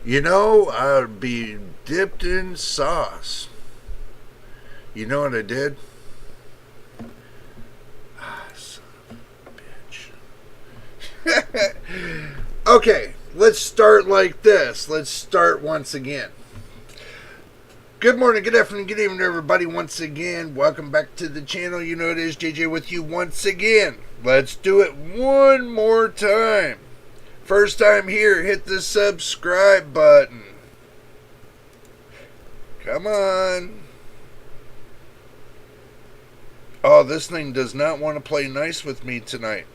I'd be dipped in sauce. You know what I did? Son of a bitch. Okay, let's start like this. Let's start once again. Good morning, good afternoon, good evening, everybody. Once again, welcome back to the channel. You know it is JJ with you once again. Let's do it one more time. First time here, hit the subscribe button. Come on. Oh, this thing does not want to play nice with me tonight.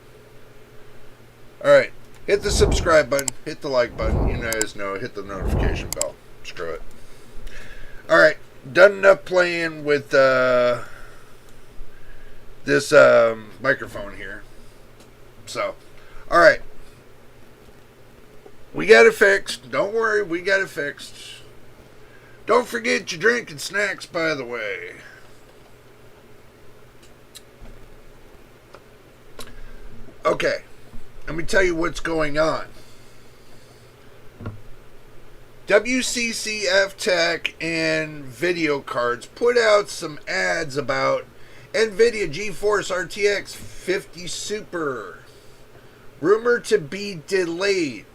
Alright, hit the subscribe button, hit the like button. You guys know, hit the notification bell. Screw it. Alright, done enough playing with this microphone here. So, alright. We got it fixed. Don't worry, we got it fixed. Don't forget your drink and snacks, by the way. Okay, let me tell you what's going on. WCCF Tech and Video Cards put out some ads about NVIDIA GeForce RTX 50 Super. Rumored to be delayed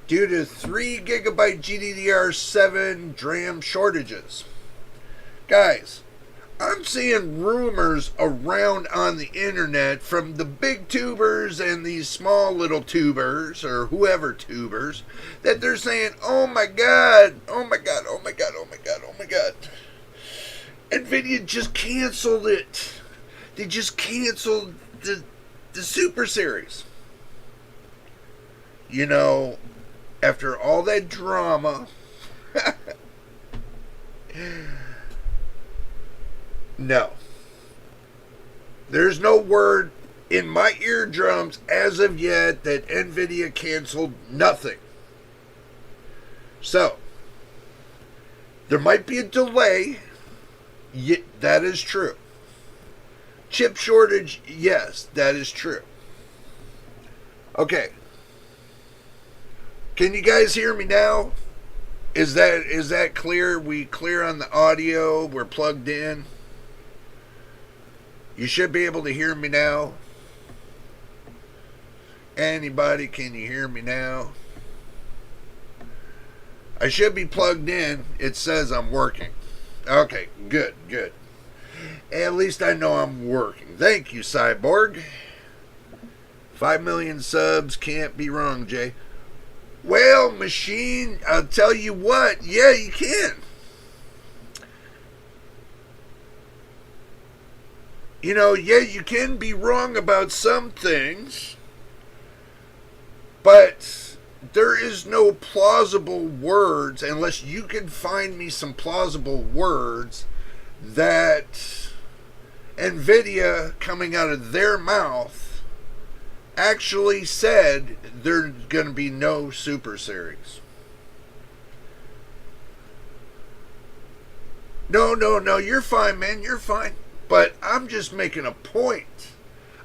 due to 3GB GDDR7 DRAM shortages. Guys, I'm seeing rumors around on the internet from the big tubers and these small little tubers, or whoever tubers, that they're saying, oh my god, oh my god, oh my god, oh my god, oh my god. NVIDIA just canceled it. They just canceled the Super Series. You know, after all that drama, no. There's no word in my eardrums as of yet that NVIDIA canceled nothing. So, there might be a delay. That is true. Chip shortage, yes, that is true. Okay. Can you guys hear me now? Is that clear? We clear on the audio? We're plugged in? You should be able to hear me now. Anybody, can you hear me now? I should be plugged in. It says I'm working. Okay, good, good. At least I know I'm working. Thank you, Cyborg. 5 million subs, can't be wrong, Jay. Well, Machine, I'll tell you what, yeah, you can. You know, yeah, you can be wrong about some things, but there is no plausible words, unless you can find me some plausible words that NVIDIA, coming out of their mouth, actually said there's going to be no Super Series. No, you're fine, man, you're fine. But I'm just making a point.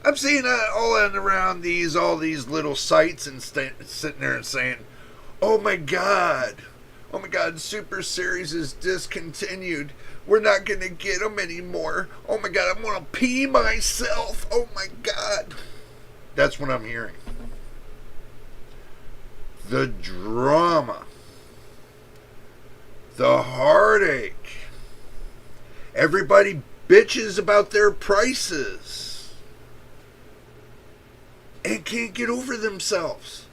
I'm seeing all around all these little sites and sitting there and saying, oh my god, Super Series is discontinued. We're not going to get them anymore. Oh my god, I'm going to pee myself. Oh my god. That's what I'm hearing. The drama. The heartache. Everybody bitches about their prices and can't get over themselves.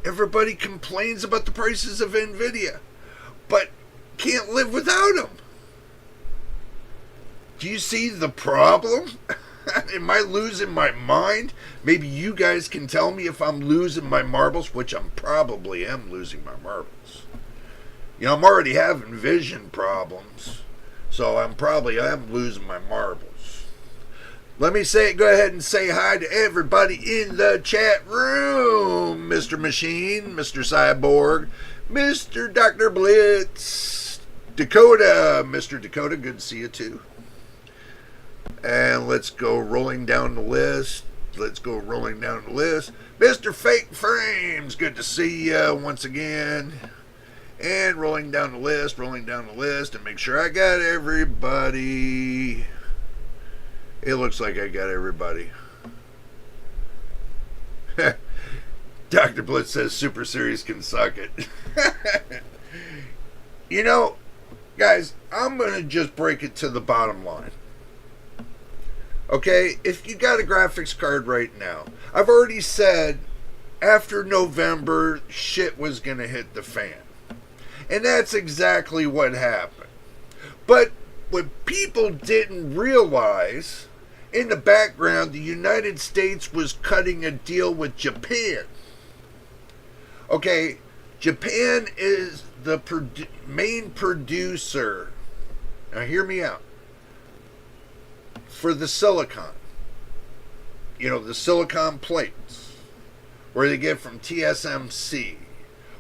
Everybody complains about the prices of NVIDIA, but can't live without them. Do you see the problem? Am I losing my mind? Maybe you guys can tell me if I'm losing my marbles, which I probably am losing my marbles. You know, I'm already having vision problems, so I'm losing my marbles. Let me go ahead and say hi to everybody in the chat room. Mr. Machine, Mr. Cyborg, Mr. Dr. Blitz, Dakota. Mr. Dakota, good to see you too. And let's go rolling down the list. let's go rolling down the list. Mr. Fake Frames, good to see you once again. And rolling down the list, and make sure I got everybody. It looks like I got everybody. Dr. Blitz says Super Series can suck it. You know, guys, I'm going to just break it to the bottom line. Okay, if you got a graphics card right now, I've already said after November, shit was going to hit the fan. And that's exactly what happened. But what people didn't realize, in the background, the United States was cutting a deal with Japan. Okay, Japan is the main producer, now hear me out, for the silicon. You know, the silicon plates, where they get from TSMC,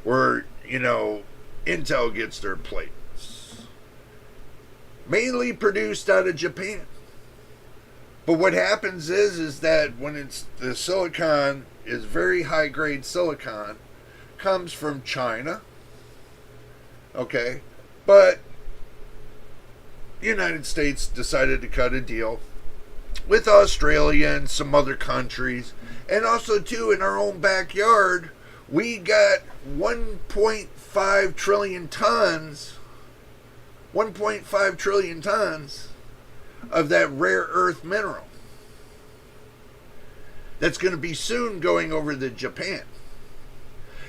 where, you know, Intel gets their plates. Mainly produced out of Japan. But what happens is that when it's the silicon is very high grade silicon, comes from China. Okay, but the United States decided to cut a deal with Australia and some other countries, and also too in our own backyard we got 1.5 trillion tons of that rare earth mineral that's going to be soon going over to Japan.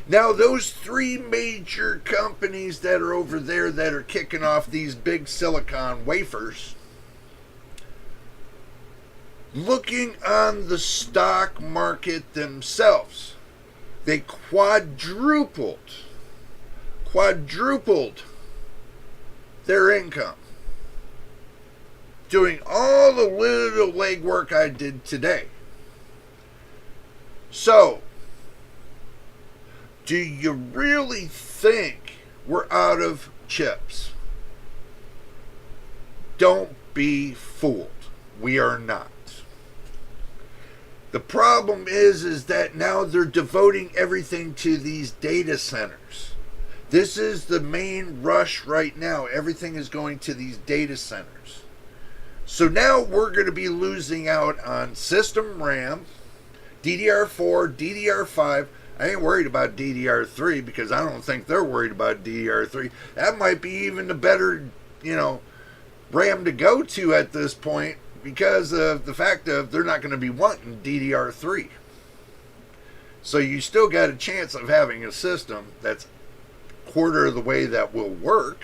Now, those three major companies that are over there that are kicking off these big silicon wafers, looking on the stock market themselves, they quadrupled their income. Doing all the little legwork I did today. So, do you really think we're out of chips? Don't be fooled. We are not. The problem is that now they're devoting everything to these data centers. This is the main rush right now. Everything is going to these data centers. So now we're going to be losing out on system RAM, DDR4, DDR5. I ain't worried about DDR3 because I don't think they're worried about DDR3. That might be even the better, RAM to go to at this point because of the fact of they're not going to be wanting DDR3. So you still got a chance of having a system that's quarter of the way that will work.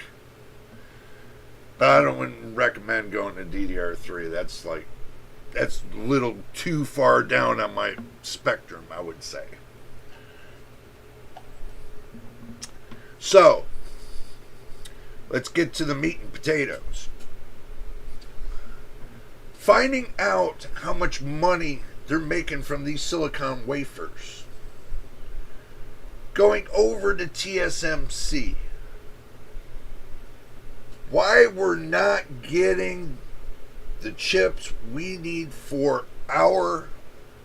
But I wouldn't recommend going to DDR3. That's a little too far down on my spectrum, I would say. So, let's get to the meat and potatoes. Finding out how much money they're making from these silicon wafers. Going over to TSMC. Why we're not getting the chips we need for our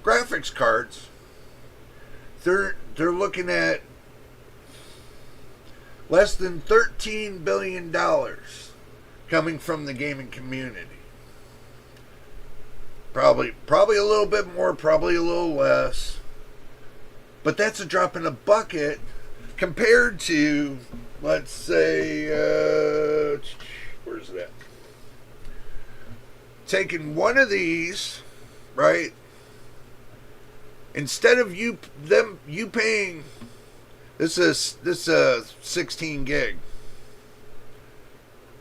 graphics cards. They're looking at less than $13 billion coming from the gaming community. Probably a little bit more, probably a little less. But that's a drop in a bucket compared to, let's say, where's that? Taking one of these, right? Instead of you paying, this is 16 gig.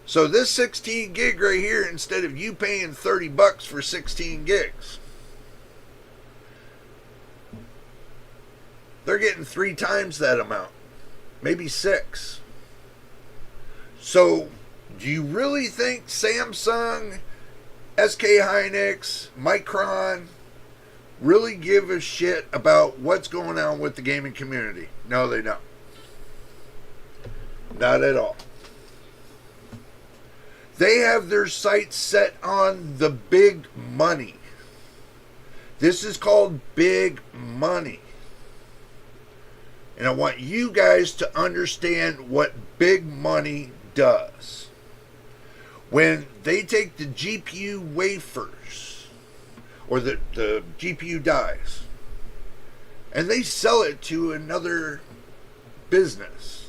So this 16 gig right here, instead of you paying $30 for 16 gigs, they're getting 3 times that amount, maybe 6. So, do you really think Samsung, SK Hynix, Micron really give a shit about what's going on with the gaming community? No, they don't. Not at all. They have their sights set on the big money. This is called big money. And I want you guys to understand what big money does. When they take the GPU wafers, or the GPU dies, and they sell it to another business,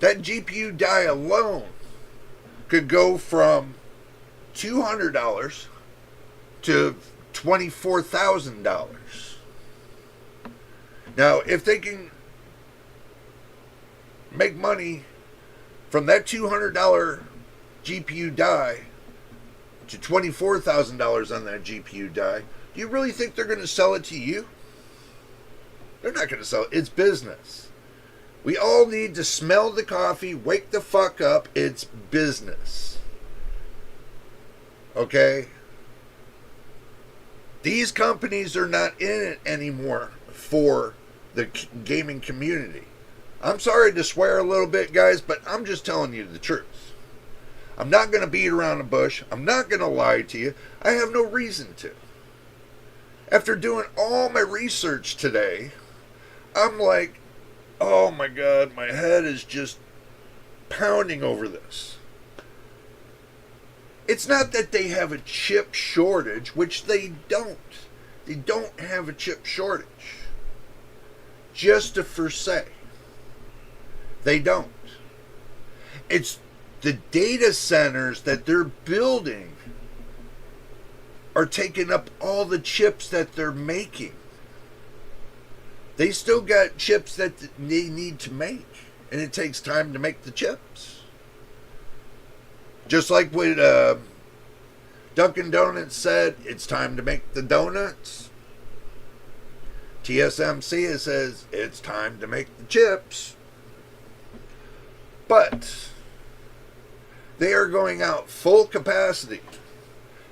that GPU die alone could go from $200 to $24,000. Now, if they can make money from that $200 GPU die to $24,000 on that GPU die, do you really think they're going to sell it to you? They're not going to sell it. It's business. We all need to smell the coffee, wake the fuck up. It's business. Okay? These companies are not in it anymore for the gaming community. I'm sorry to swear a little bit, guys, but I'm just telling you the truth. I'm not going to beat around the bush. I'm not going to lie to you. I have no reason to. After doing all my research today, I'm like, oh my God, my head is just pounding over this. It's not that they have a chip shortage, which they don't. They don't have a chip shortage. Just for say. They don't. It's the data centers that they're building are taking up all the chips that they're making. They still got chips that they need to make, and it takes time to make the chips. Just like what Dunkin' Donuts said, it's time to make the donuts. TSMC says it's time to make the chips. But they are going out full capacity.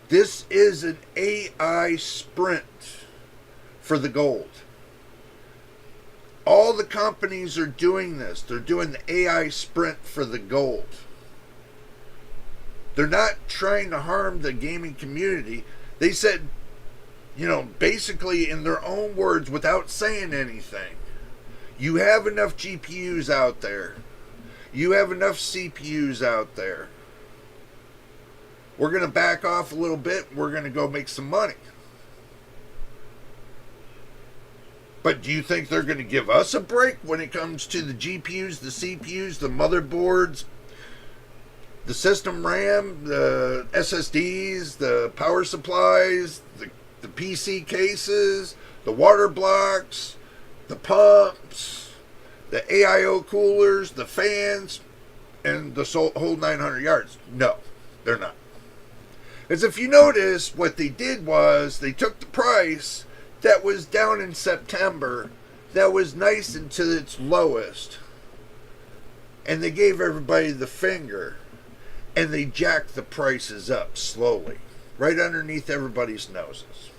This is an AI sprint for the gold. All the companies are doing this. They're doing the AI sprint for the gold. They're not trying to harm the gaming community. They said, basically in their own words, without saying anything, you have enough GPUs out there. You have enough CPUs out there. We're going to back off a little bit. We're going to go make some money. But do you think they're going to give us a break when it comes to the GPUs, the CPUs, the motherboards, the system RAM, the SSDs, the power supplies, the PC cases, the water blocks, the pumps, the AIO coolers, the fans, and the whole 900 yards? No, they're not. Because if you notice, what they did was they took the price that was down in September, that was nice until its lowest, and they gave everybody the finger, and they jacked the prices up slowly, right underneath everybody's noses.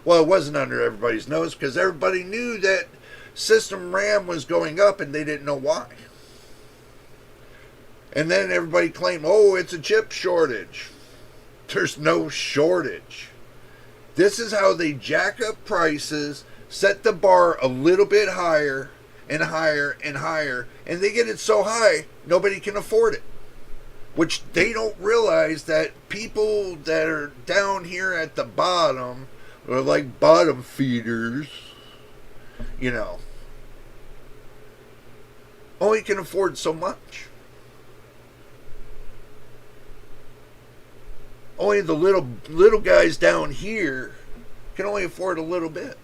Well, it wasn't under everybody's nose, because everybody knew that system RAM was going up, and they didn't know why. And then everybody claimed, oh, it's a chip shortage. There's no shortage. This is how they jack up prices, set the bar a little bit higher and higher and higher, and they get it so high, nobody can afford it. Which they don't realize that people that are down here at the bottom are like bottom feeders, only can afford so much. Only the little guys down here can only afford a little bit.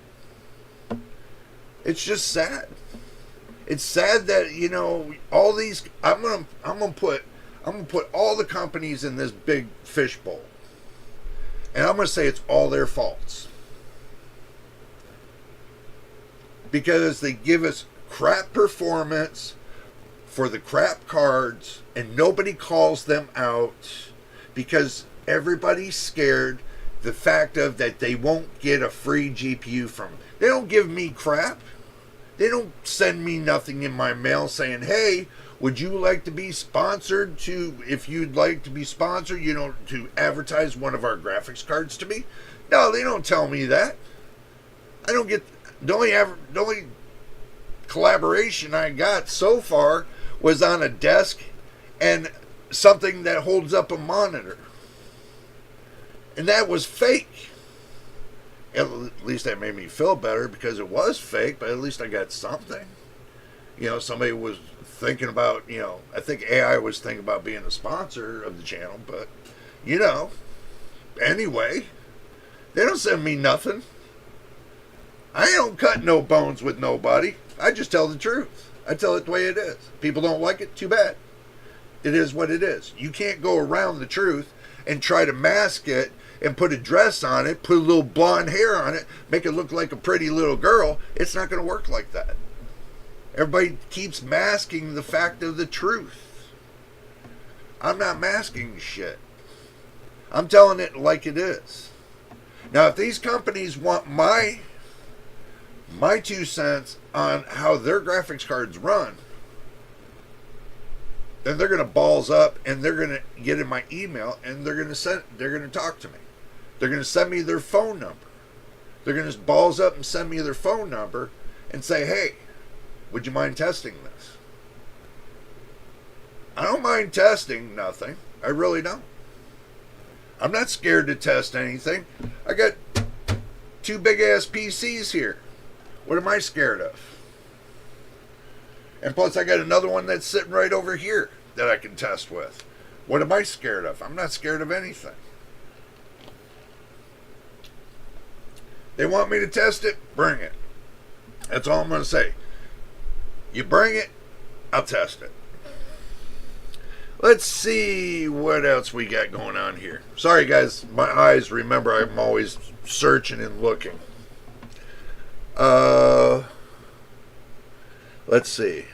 It's just sad. It's sad that all these. I'm gonna put all the companies in this big fishbowl, and I'm gonna say it's all their faults because they give us crap performance for the crap cards, and nobody calls them out because everybody's scared the fact of that they won't get a free GPU from them. They don't give me crap. They don't send me nothing in my mail saying, hey, would you like to be sponsored if you'd like to be sponsored, to advertise one of our graphics cards to me? No, they don't tell me that. I don't get the only collaboration I got so far was on a desk and something that holds up a monitor. And that was fake. At least that made me feel better because it was fake, but at least I got something. Somebody was thinking about, I think AI was thinking about being a sponsor of the channel, but, anyway, they don't send me nothing. I don't cut no bones with nobody. I just tell the truth. I tell it the way it is. People don't like it, too bad. It is what it is. You can't go around the truth and try to mask it and put a dress on it, put a little blonde hair on it, make it look like a pretty little girl. It's not going to work like that. Everybody keeps masking the fact of the truth. I'm not masking shit. I'm telling it like it is. Now, if these companies want my 2 cents on how their graphics cards run, then they're going to balls up and they're going to get in my email and they're going to talk to me. They're going to send me their phone number. They're going to balls up and send me their phone number and say, hey, would you mind testing this? I don't mind testing nothing. I really don't. I'm not scared to test anything. I got 2 big ass PCs here. What am I scared of? And plus I got another one that's sitting right over here that I can test with. What am I scared of? I'm not scared of anything. They want me to test it? Bring it. That's all I'm going to say. You bring it, I'll test it. Let's see what else we got going on here. Sorry, guys. My eyes, remember, I'm always searching and looking. Let's see.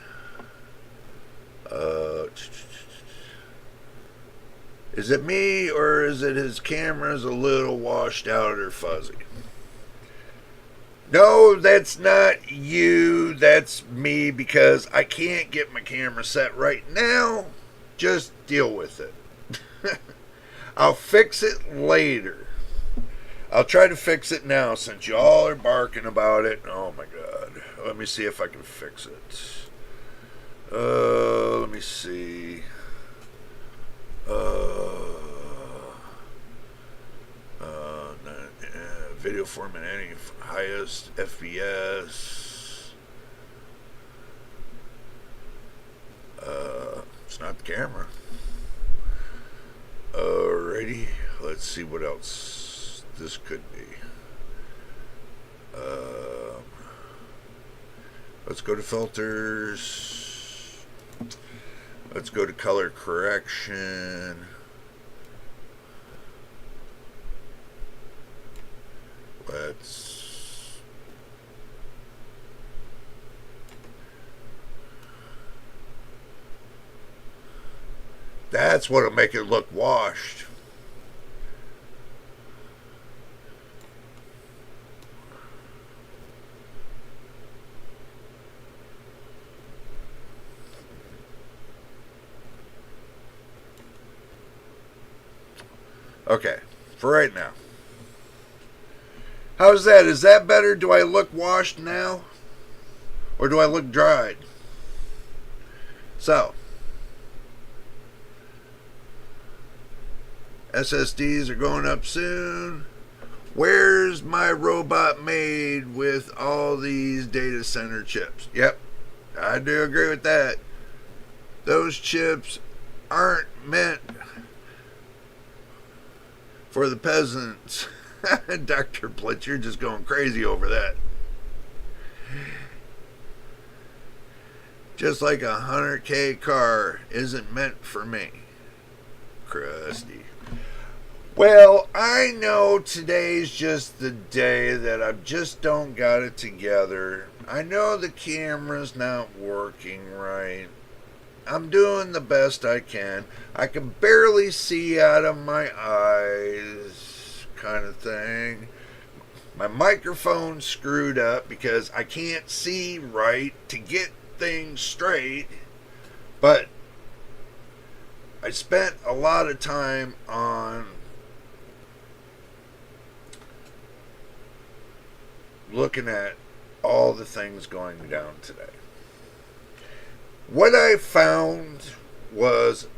Is it me or is it his camera's a little washed out or fuzzy? No, that's not you. That's me because I can't get my camera set right now. Just deal with it. I'll fix it later. I'll try to fix it now since y'all are barking about it. Oh my God. Let me see if I can fix it. Let me see. Video format any highest FPS. It's not the camera. Alrighty, let's see what else this could be. Let's go to filters. Let's go to color correction. That's what'll make it look washed. Okay, for right now. How's that? Is that better? Do I look washed now? Or do I look dried? So, SSDs are going up soon. Where's my robot made with all these data center chips? Yep, I do agree with that. Those chips aren't meant for the peasants. Dr. Blitz, you're just going crazy over that. Just like a 100K car isn't meant for me. Crusty. Well, I know today's just the day that I just don't got it together. I know the camera's not working right. I'm doing the best I can. I can barely see out of my eyes, kind of thing. My microphone's screwed up because I can't see right to get things straight. But I spent a lot of time on looking at all the things going down today. What I found was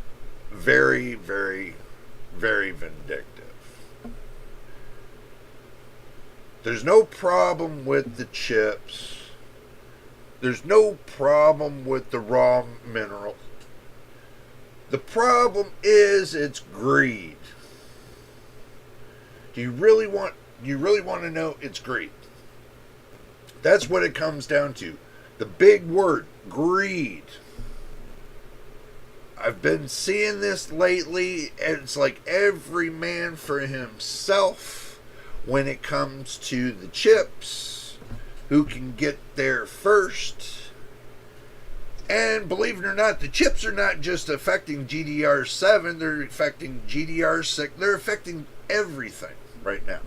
very, very, very vindictive. There's no problem with the chips. There's no problem with the raw minerals. The problem is it's greed. Do you really want to know? It's greed. That's what it comes down to. The big word, greed. I've been seeing this lately, and it's like every man for himself when it comes to the chips. Who can get there first? And believe it or not, the chips are not just affecting GDR7, they're affecting GDR6. They're affecting everything right now.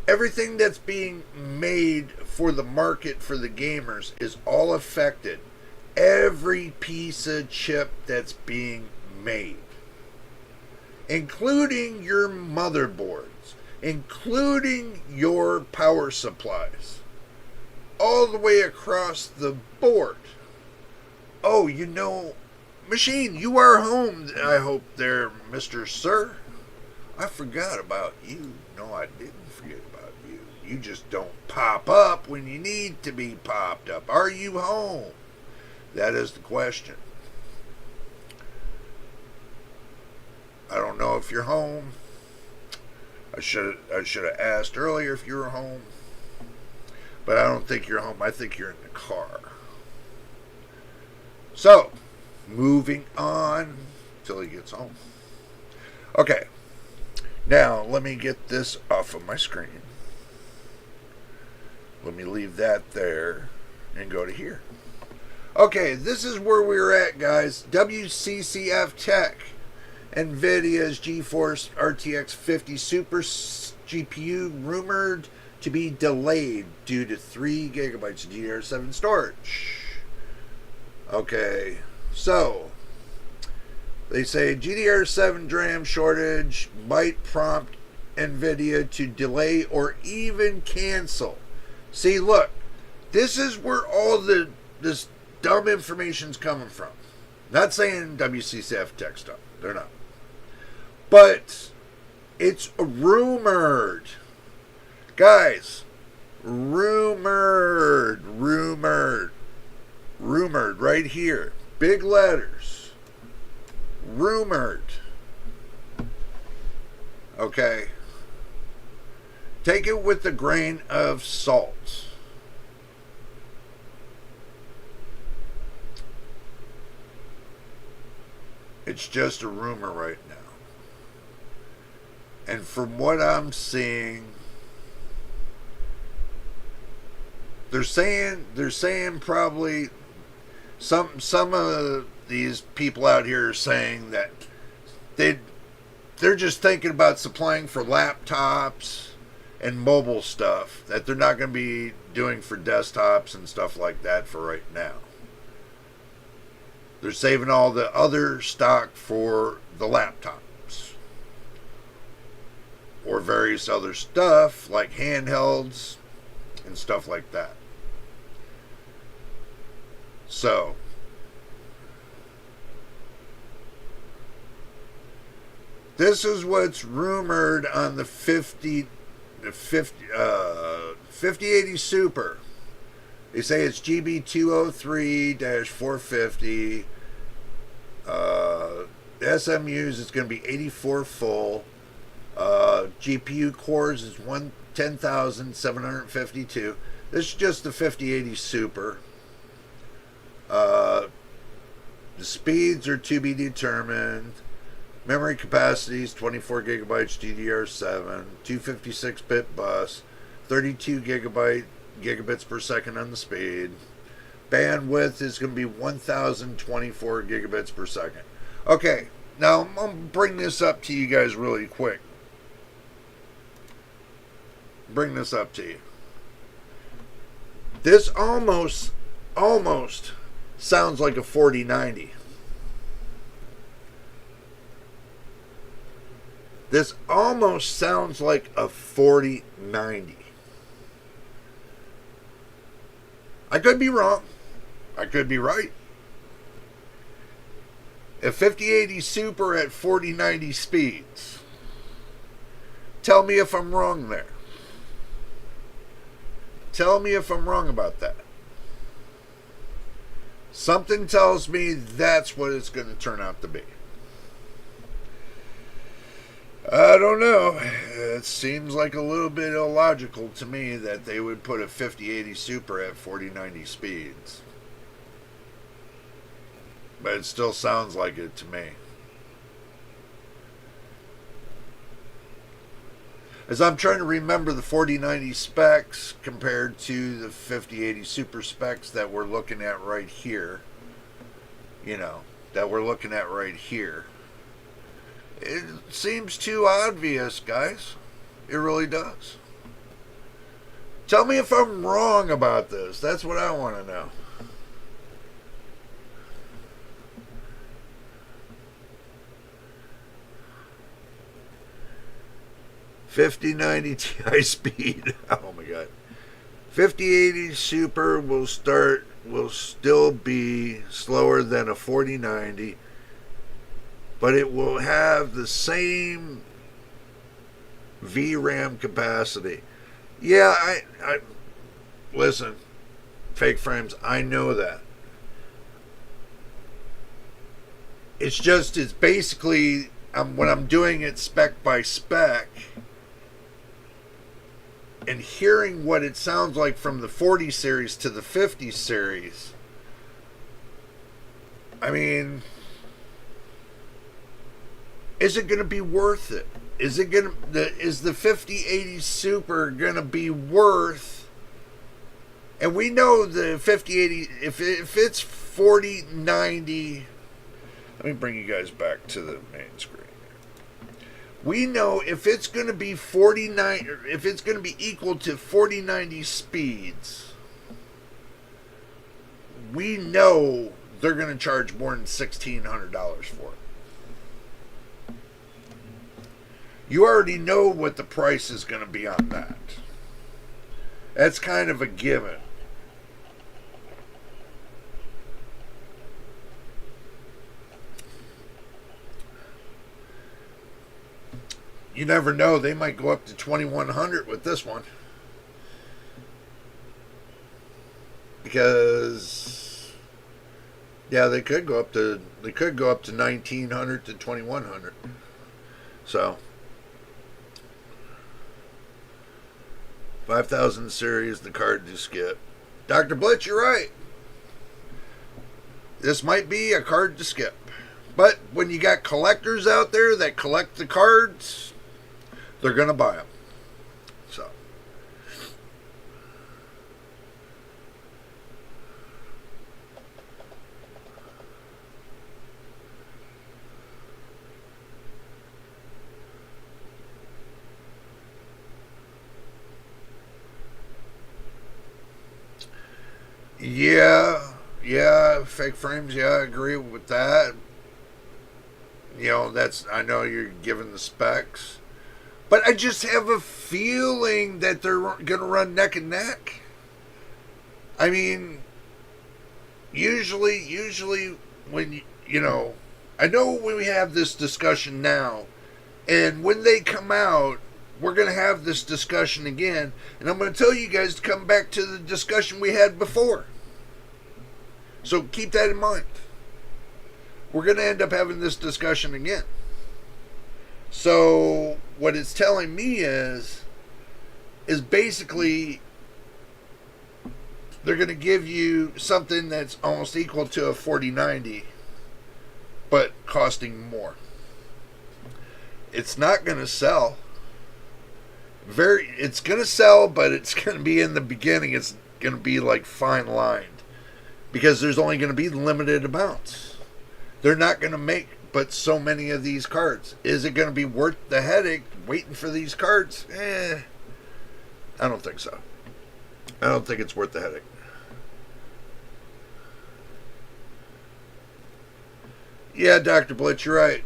Everything that's being made for the market for the gamers is all affected. Every piece of chip that's being made, including your motherboards, including your power supplies, all the way across the board. Oh, Machine, you are home, I hope there, Mr. Sir. I forgot about you. No, I didn't forget about you. You just don't pop up when you need to be popped up. Are you home? That is the question. I don't know if you're home. I should have asked earlier if you were home. But I don't think you're home. I think you're in the car. So, moving on till he gets home. Okay. Now, let me get this off of my screen. Let me leave that there and go to here. Okay, this is where we're at, guys. WCCF Tech. NVIDIA's GeForce RTX 50 Super GPU rumored to be delayed due to 3 gigabytes of DDR7 storage. Okay, so they say GDR7 DRAM shortage might prompt NVIDIA to delay or even cancel. See, look, this is where all this dumb information's coming from. Not saying WCCF Tech stuff. They're not. But it's rumored. Guys, rumored right here. Big letters. Rumored. Okay. Take it with a grain of salt. It's just a rumor right now. And from what I'm seeing, they're saying probably some of these people out here are saying that they're just thinking about supplying for laptops and mobile stuff, that they're not going to be doing for desktops and stuff like that for right now. They're saving all the other stock for the laptops or various other stuff like handhelds and stuff like that. So, this is what's rumored on the 5080 Super. They say it's GB203-450. The SMUs is going to be 84 full. GPU cores is 10,752. This is just the 5080 Super. The speeds are to be determined. Memory capacity is 24 gigabytes DDR7, 256-bit bus, 32 gigabits per second on the speed. Bandwidth is going to be 1,024 gigabits per second. Okay, now I'm going to bring this up to you guys really quick. Bring this up to you. This almost sounds like a 4090. This almost sounds like a 4090. I could be wrong. I could be right. A 5080 Super at 4090 speeds. Tell me if I'm wrong there. Tell me if I'm wrong about that. Something tells me that's what it's going to turn out to be. I don't know. It seems like a little bit illogical to me that they would put a 5080 Super at 4090 speeds. But it still sounds like it to me. As I'm trying to remember the 4090 specs compared to the 5080 Super specs that we're looking at right here. That we're looking at right here. It seems too obvious, guys. It really does. Tell me if I'm wrong about this. That's what I want to know. $5090 Ti speed. Oh my god. 5080 Super will still be slower than a 4090, but it will have the same VRAM capacity. Yeah, I listen, fake frames, I know that. It's basically when I'm doing it spec by spec and hearing what it sounds like from the 40 series to the 50 series. I mean, is it going to be worth it? Is the 5080 Super going to be worth? And we know the 5080, if it's 4090, let me bring you guys back to the main screen. We know if it's going to be if it's going to be equal to 4090 speeds, we know they're going to charge more than $1,600 for it. You already know what the price is going to be on that. That's kind of a given. You never know. They might go up to 2,100 with this one. Because, yeah, they could go up to 1,900 to 2,100. So, 5,000 series, the card to skip. Dr. Blitz, you're right. This might be a card to skip. But when you got collectors out there that collect the cards, they're going to buy them. So. Yeah, fake frames, yeah, I agree with that. I know you're given the specs. But I just have a feeling that they're going to run neck and neck. I mean, usually when, I know when we have this discussion now, and when they come out, we're going to have this discussion again, and I'm going to tell you guys to come back to the discussion we had before. So keep that in mind. We're going to end up having this discussion again. So what it's telling me is basically they're going to give you something that's almost equal to a 4090, but costing more. It's not going to sell. It's going to sell, but it's going to be in the beginning. It's going to be like fine lined because there's only going to be limited amounts. They're not going to make but so many of these cards. Is it going to be worth the headache waiting for these cards? I don't think so. I don't think it's worth the headache. Yeah, Dr. Blitz, you're right.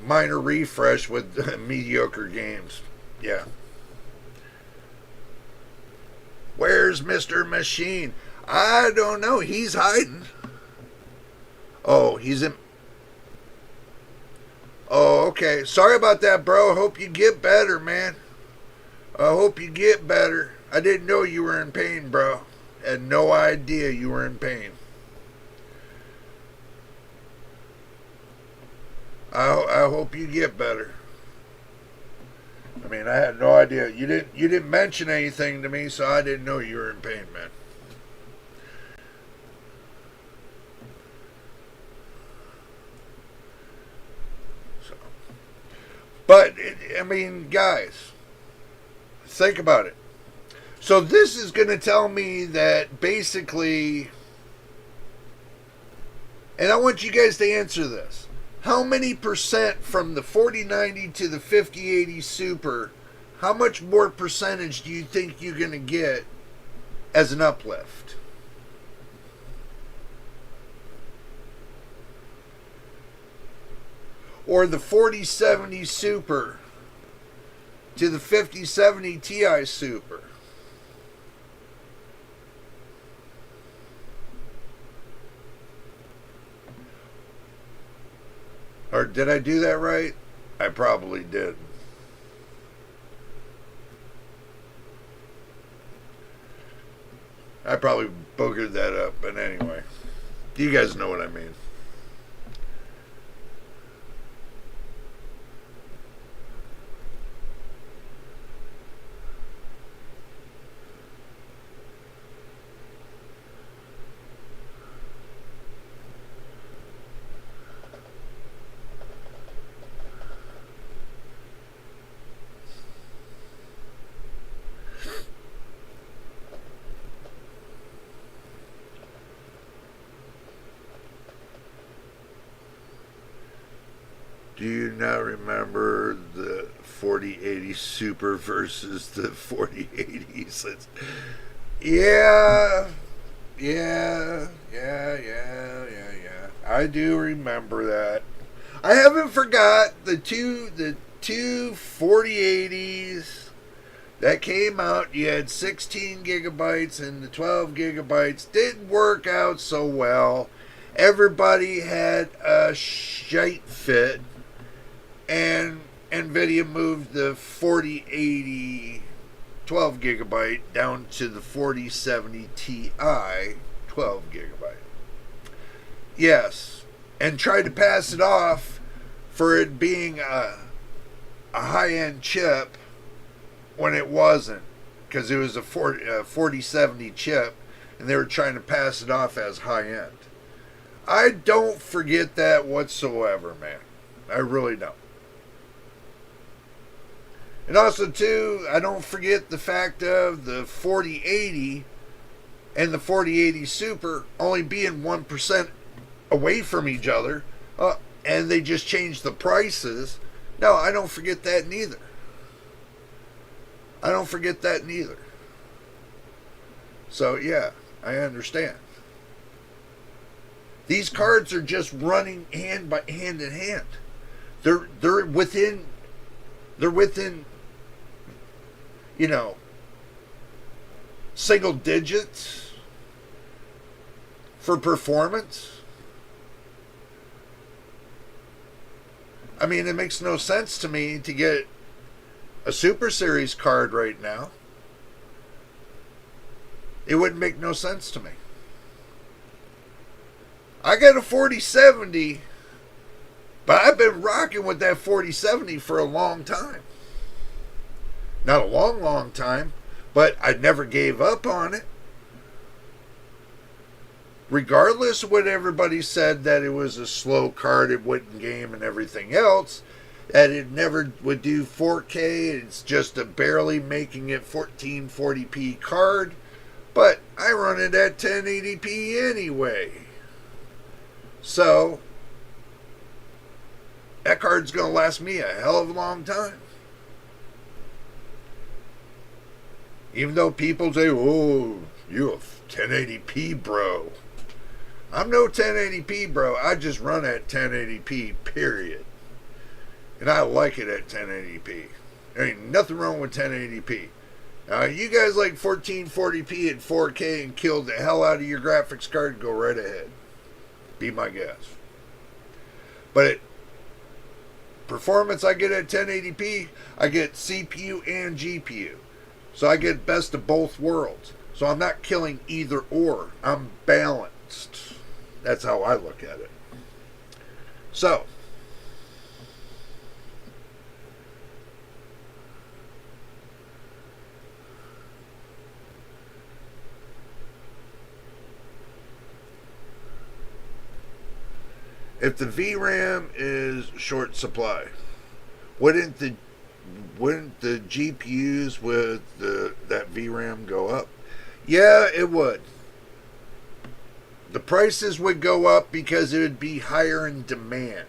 Minor refresh with mediocre games. Yeah. Where's Mr. Machine? I don't know. He's hiding. Oh, he's in. Oh, okay. Sorry about that, bro. Hope you get better, man. I hope you get better. I didn't know you were in pain, bro. Had no idea you were in pain. I hope you get better. I mean, I had no idea. You didn't mention anything to me, so I didn't know you were in pain, man. So, but I mean, guys, think about it. So this is going to tell me that basically, and I want you guys to answer this. How many percent from the 4090 to the 5080 Super, how much more percentage do you think you're going to get as an uplift? Or the 4070 Super to the 5070 Ti Super? Or did I do that right? I probably did. I probably boogered that up, but anyway. You guys know what I mean. Do you not remember the 4080 Super versus the 4080s? Yeah. I do remember that. I haven't forgot the two 4080s that came out. You had 16 gigabytes and the 12 gigabytes. Didn't work out so well. Everybody had a shite fit. And NVIDIA moved the 4080 12 gigabyte down to the 4070 Ti 12 gigabyte. Yes, and tried to pass it off for it being a high-end chip when it wasn't, because it was a 4070 chip, and they were trying to pass it off as high-end. I don't forget that whatsoever, man. I really don't. And also, too, I don't forget the fact of the 4080 and the 4080 Super only being 1% away from each other, and they just changed the prices. No, I don't forget that neither. I don't forget that neither. So, yeah, I understand. These cards are just running hand in hand. They're within, you know, single digits for performance. I mean, it makes no sense to me to get a Super Series card right now. It wouldn't make no sense to me. I got a 4070, but I've been rocking with that 4070 for a long time. Not a long time, but I never gave up on it. Regardless of what everybody said, that it was a slow card, it wouldn't game and everything else, that it never would do 4K, it's just a barely making it 1440p card, but I run it at 1080p anyway. So, that card's going to last me a hell of a long time. Even though people say, oh, you're a 1080p bro. I'm no 1080p bro. I just run at 1080p, period. And I like it at 1080p. There ain't nothing wrong with 1080p. You guys like 1440p and 4K and killed the hell out of your graphics card, go right ahead. Be my guest. But performance I get at 1080p, I get CPU and GPU. So I get best of both worlds. So I'm not killing either or. I'm balanced. That's how I look at it. So, if the VRAM is short supply, wouldn't the GPUs with that VRAM go up? Yeah, it would. The prices would go up because it would be higher in demand.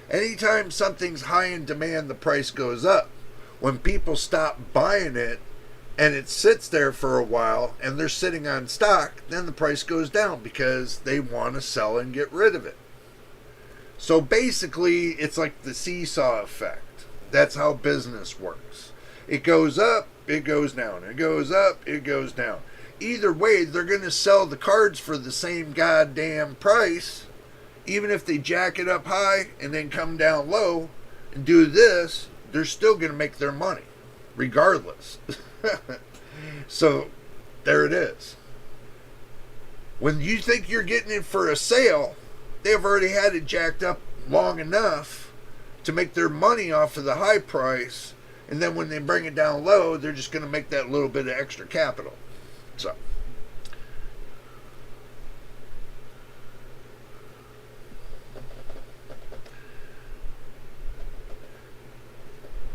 Anytime something's high in demand, the price goes up. When people stop buying it and it sits there for a while and they're sitting on stock, then the price goes down because they want to sell and get rid of it. So basically, it's like the seesaw effect. That's how business works. It goes up, it goes down. It goes up, it goes down. Either way, they're going to sell the cards for the same goddamn price. Even if they jack it up high and then come down low and do this, they're still going to make their money, regardless. So, there it is. When you think you're getting it for a sale, they've already had it jacked up long enough to make their money off of the high price, and then when they bring it down low, they're just going to make that little bit of extra capital. So,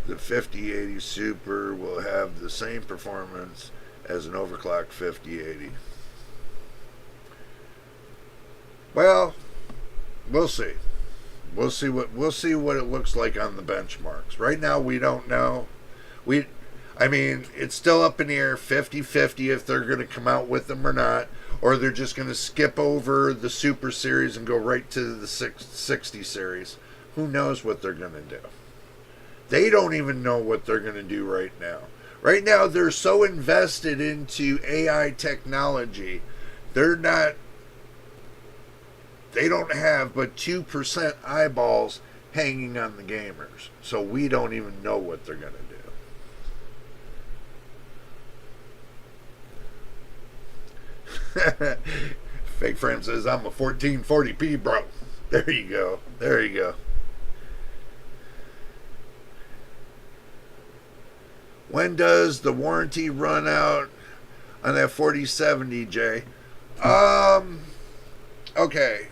the 5080 Super will have the same performance as an overclocked 5080. Well, we'll see. We'll see what it looks like on the benchmarks. Right now, we don't know. It's still up in the air, 50-50 if they're going to come out with them or not, or they're just going to skip over the Super Series and go right to the 60 Series. Who knows what they're going to do? They don't even know what they're going to do right now. Right now, they're so invested into AI technology, they don't have but 2% eyeballs hanging on the gamers. So we don't even know what they're going to do. Fake friend says, I'm a 1440p bro. There you go. There you go. When does the warranty run out on that 4070, Jay? Okay.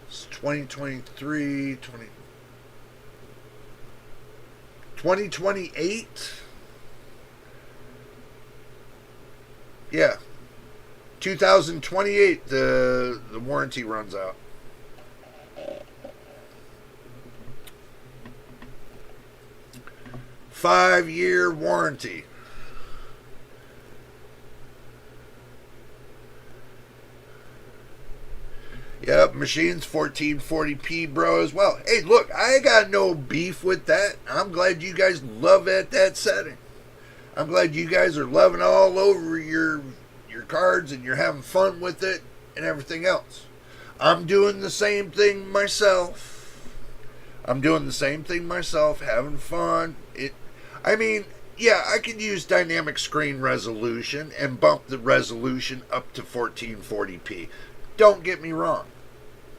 It's 2023, 2028? Yeah. 2028, the warranty runs out. Five-year warranty. Yep, machine's 1440p, bro, as well. Hey, look, I got no beef with that. I'm glad you guys love at that setting. I'm glad you guys are loving all over your cards and you're having fun with it and everything else. I'm doing the same thing myself. Having fun. Yeah, I could use dynamic screen resolution and bump the resolution up to 1440p. Don't get me wrong.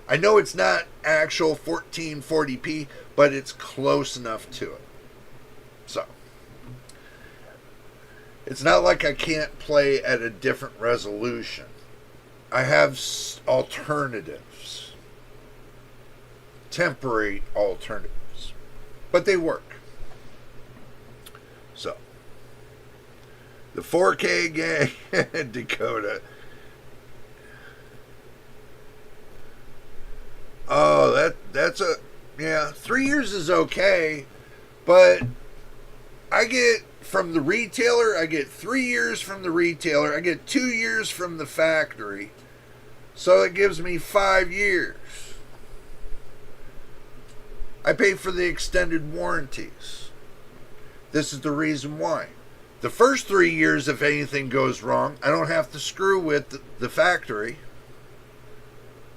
I know it's not actual 1440p, but it's close enough to it. So, it's not like I can't play at a different resolution. I have alternatives. Temporary alternatives. But they work. So, the 4K gang, Dakota. Oh, that's 3 years is okay, but I get from the retailer, I get 3 years from the retailer, I get 2 years from the factory, so it gives me 5 years. I pay for the extended warranties. This is the reason why. The first 3 years, if anything goes wrong, I don't have to screw with the factory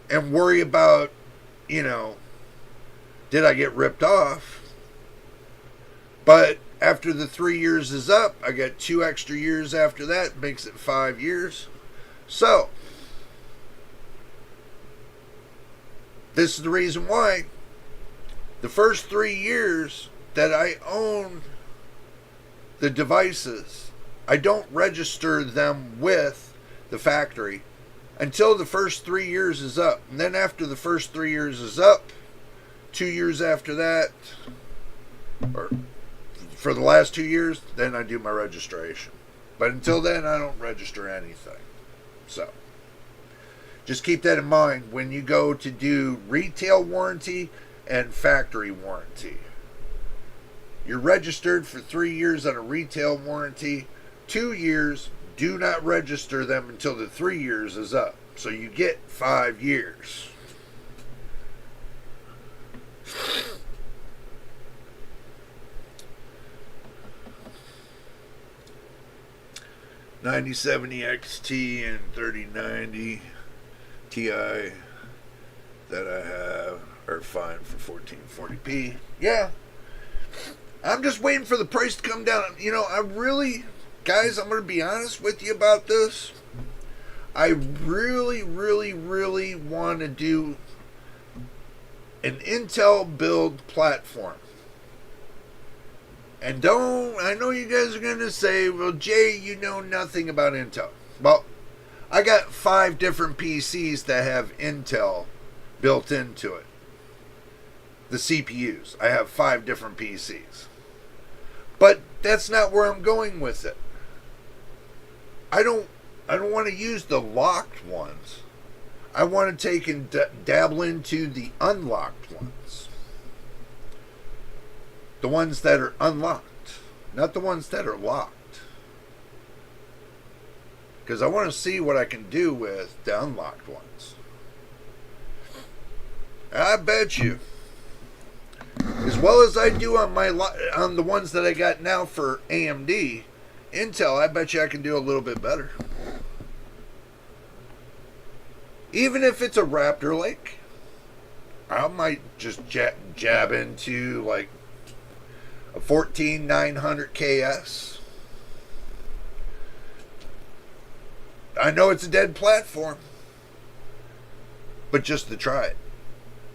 and worry about, did I get ripped off? But after the 3 years is up, I got 2 extra years after that, makes it 5 years. So, this is the reason why the first 3 years that I own the devices, I don't register them with the factory until the first 3 years is up. And then after the first 3 years is up, 2 years after that, or for the last 2 years, then I do my registration. But until then, I don't register anything. So, just keep that in mind when you go to do retail warranty and factory warranty. You're registered for 3 years on a retail warranty. 2 years, do not register them until the 3 years is up. So you get 5 years. $9070 XT and 3090 Ti that I have are fine for 1440p. Yeah. I'm just waiting for the price to come down. Guys, I'm going to be honest with you about this. I really, really, really want to do an Intel build platform. And I know you guys are going to say, well, Jay, you know nothing about Intel. Well, I got 5 different PCs that have Intel built into it. The CPUs. I have 5 different PCs. But that's not where I'm going with it. I don't want to use the locked ones. I want to take and dabble into the unlocked ones. The ones that are unlocked, not the ones that are locked. Because I want to see what I can do with the unlocked ones. I bet you, as well as I do on the ones that I got now for AMD, Intel, I bet you I can do a little bit better. Even if it's a Raptor Lake, I might just jab into like a 14900 KS. I know it's a dead platform, but just to try it.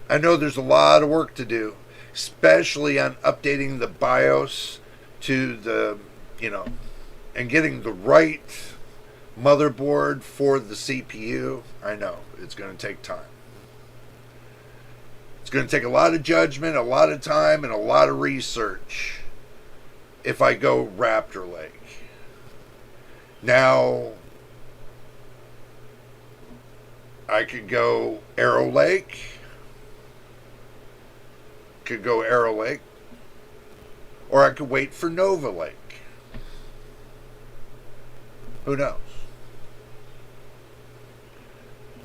I know there's a lot of work to do, especially on updating the BIOS to the, and getting the right motherboard for the CPU. I know it's going to take time. It's going to take a lot of judgment, a lot of time, and a lot of research if I go Raptor Lake. Now, I could go Arrow Lake. Or I could wait for Nova Lake. Who knows?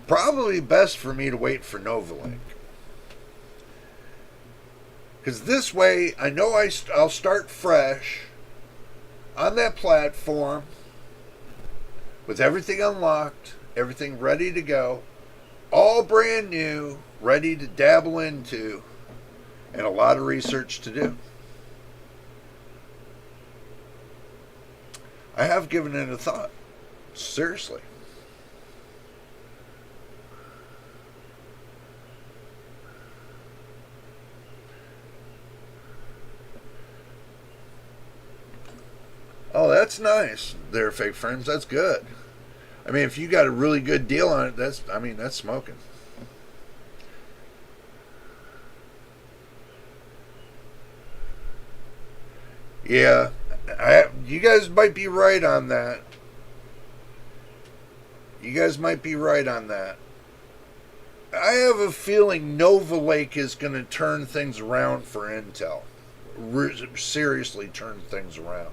Probably best for me to wait for Nova Lake. Because this way, I know I'll start fresh on that platform with everything unlocked, everything ready to go, all brand new, ready to dabble into, and a lot of research to do. I have given it a thought. Seriously. Oh, that's nice there, Fake Frames. That's good. I mean, if you got a really good deal on it, that's smoking. Yeah, you guys might be right on that. I have a feeling Nova Lake is going to turn things around for Intel. Seriously turn things around.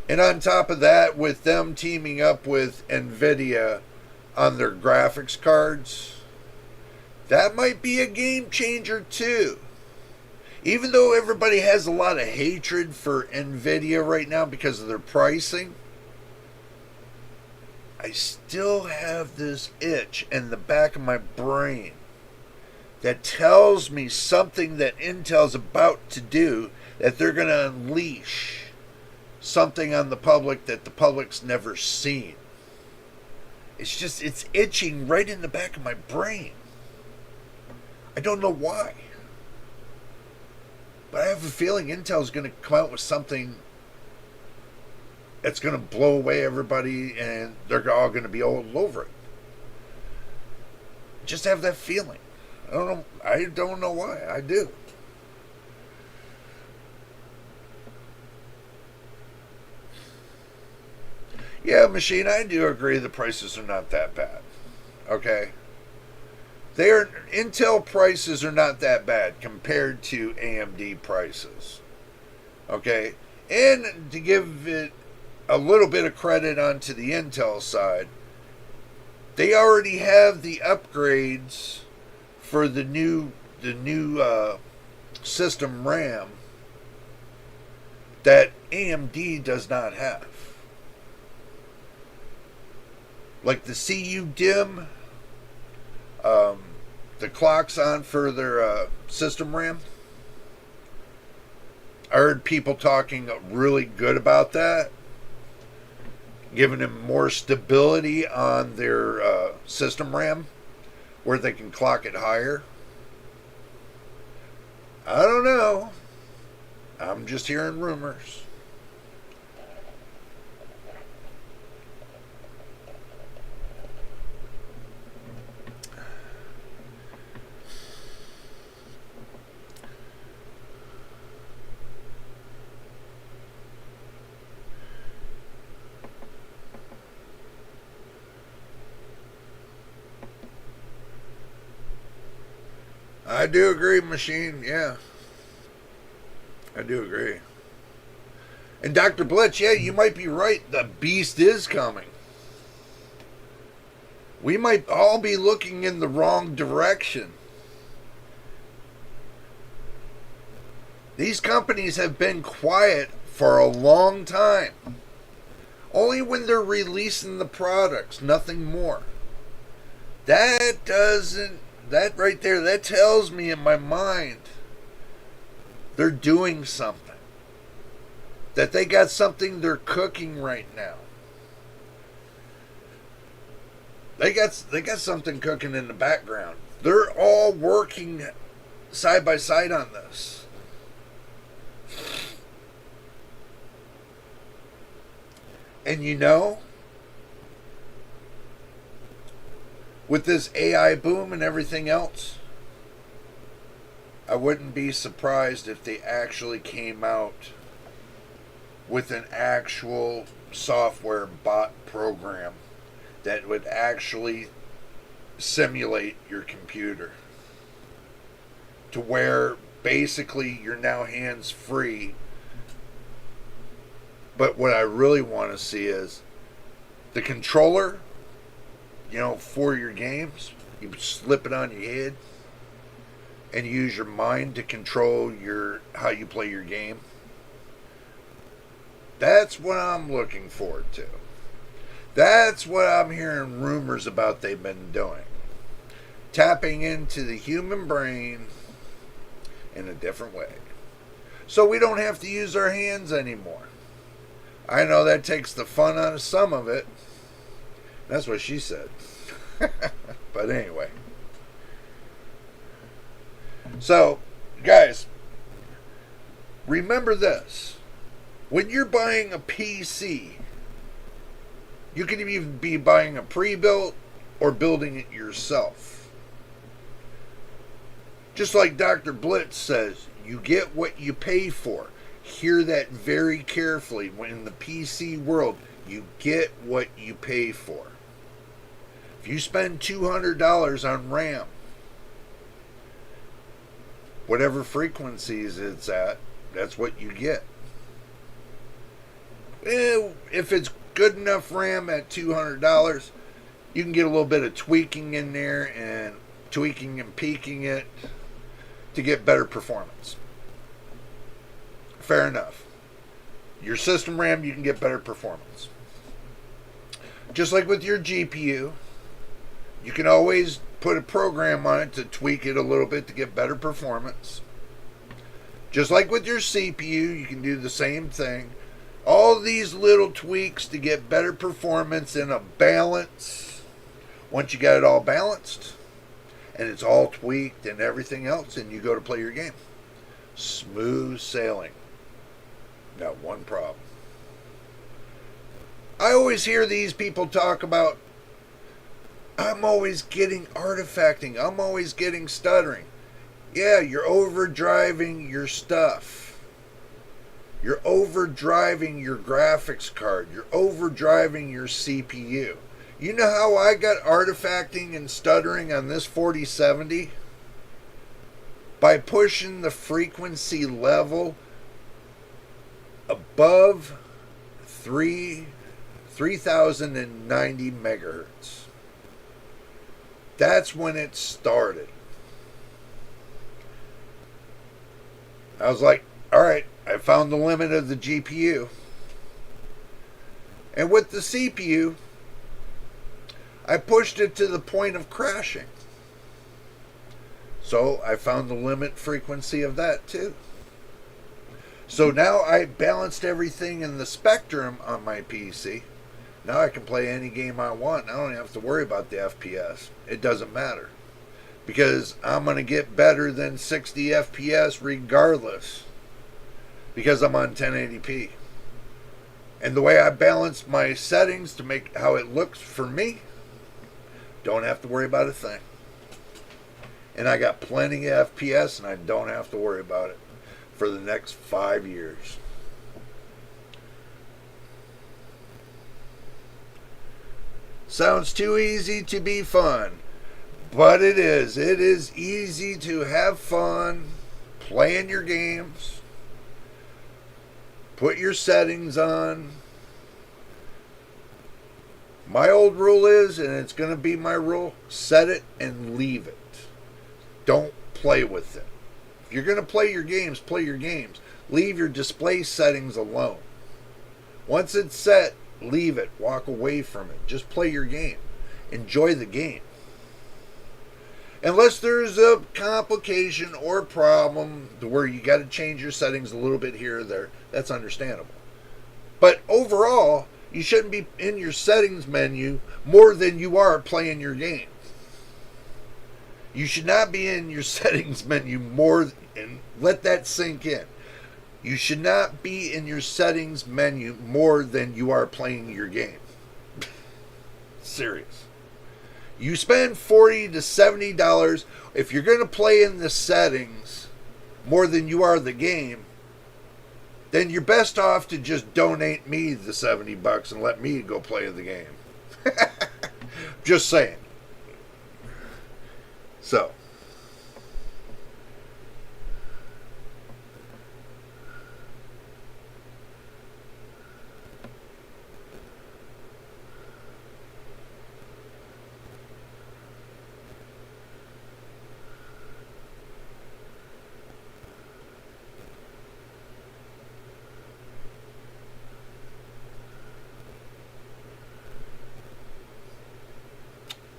And on top of that, with them teaming up with NVIDIA on their graphics cards, that might be a game changer too. Even though everybody has a lot of hatred for Nvidia right now because of their pricing, I still have this itch in the back of my brain that tells me something that Intel's about to do, that they're going to unleash something on the public that the public's never seen. It's itching right in the back of my brain. I don't know why. But I have a feeling Intel's going to come out with something that's going to blow away everybody and they're all going to be all over it. Just have that feeling. I don't know why. I do. Yeah, Machine, I do agree the prices are not that bad. Okay? Intel prices are not that bad compared to AMD prices. Okay? And to give it a little bit of credit onto the Intel side, they already have the upgrades for the new system RAM that AMD does not have. Like the CU DIMM, the clocks on for their system RAM. I heard people talking really good about that, giving them more stability on their system RAM, where they can clock it higher. I don't know. I'm just hearing rumors. I do agree, Machine. Yeah. I do agree. And Dr. Blitz, yeah, you might be right. The beast is coming. We might all be looking in the wrong direction. These companies have been quiet for a long time. Only when they're releasing the products, nothing more. That right there, that tells me in my mind they're doing something. That they got something they're cooking right now. They got something cooking in the background. They're all working side by side on this. And you know, with this AI boom and everything else, I wouldn't be surprised if they actually came out with an actual software bot program that would actually simulate your computer to where basically you're now hands-free. But what I really want to see is the controller, for your games. You slip it on your head and use your mind to control how you play your game. That's what I'm looking forward to. That's what I'm hearing rumors about they've been doing. Tapping into the human brain in a different way. So we don't have to use our hands anymore. I know that takes the fun out of some of it. That's what she said. But anyway. So, guys, remember this. When you're buying a PC, you can even be buying a pre-built or building it yourself. Just like Dr. Blitz says, you get what you pay for. Hear that very carefully. When in the PC world, you get what you pay for. If you spend $200 on RAM, whatever frequencies it's at, that's what you get. If it's good enough RAM at $200, you can get a little bit of tweaking in there and tweaking and peaking it to get better performance. Fair enough. Your system RAM, you can get better performance. Just like with your GPU, you can always put a program on it to tweak it a little bit to get better performance. Just like with your CPU, you can do the same thing. All these little tweaks to get better performance in a balance. Once you got it all balanced and it's all tweaked and everything else, and you go to play your game. Smooth sailing. Not one problem. I always hear these people talk about, I'm always getting artifacting. I'm always getting stuttering. Yeah, you're overdriving your stuff. You're overdriving your graphics card. You're overdriving your CPU. You know how I got artifacting and stuttering on this 4070? By pushing the frequency level above 3090 megahertz. That's when it started. I was like, all right, I found the limit of the GPU. And with the CPU, I pushed it to the point of crashing. So I found the limit frequency of that too. So now I balanced everything in the spectrum on my PC. Now I can play any game I want. I don't have to worry about the FPS. It doesn't matter. Because I'm going to get better than 60 FPS regardless. Because I'm on 1080p. And the way I balance my settings to make how it looks for me, don't have to worry about a thing. And I got plenty of FPS and I don't have to worry about it for the next 5 years. Sounds too easy to be fun. But it is. It is easy to have fun playing your games. Put your settings on. My old rule is, and it's going to be my rule, set it and leave it. Don't play with it. If you're going to play your games, play your games. Leave your display settings alone. Once it's set, leave it. Walk away from it. Just play your game. Enjoy the game. Unless there's a complication or problem to where you got to change your settings a little bit here or there, that's understandable. But overall, you shouldn't be in your settings menu more than you are playing your game. You should not be in your settings menu more, and let that sink in. You should not be in your settings menu more than you are playing your game. Serious. You spend $40 to $70 if you're going to play in the settings more than you are the game. Then you're best off to just donate me the $70 and let me go play the game. Just saying. So.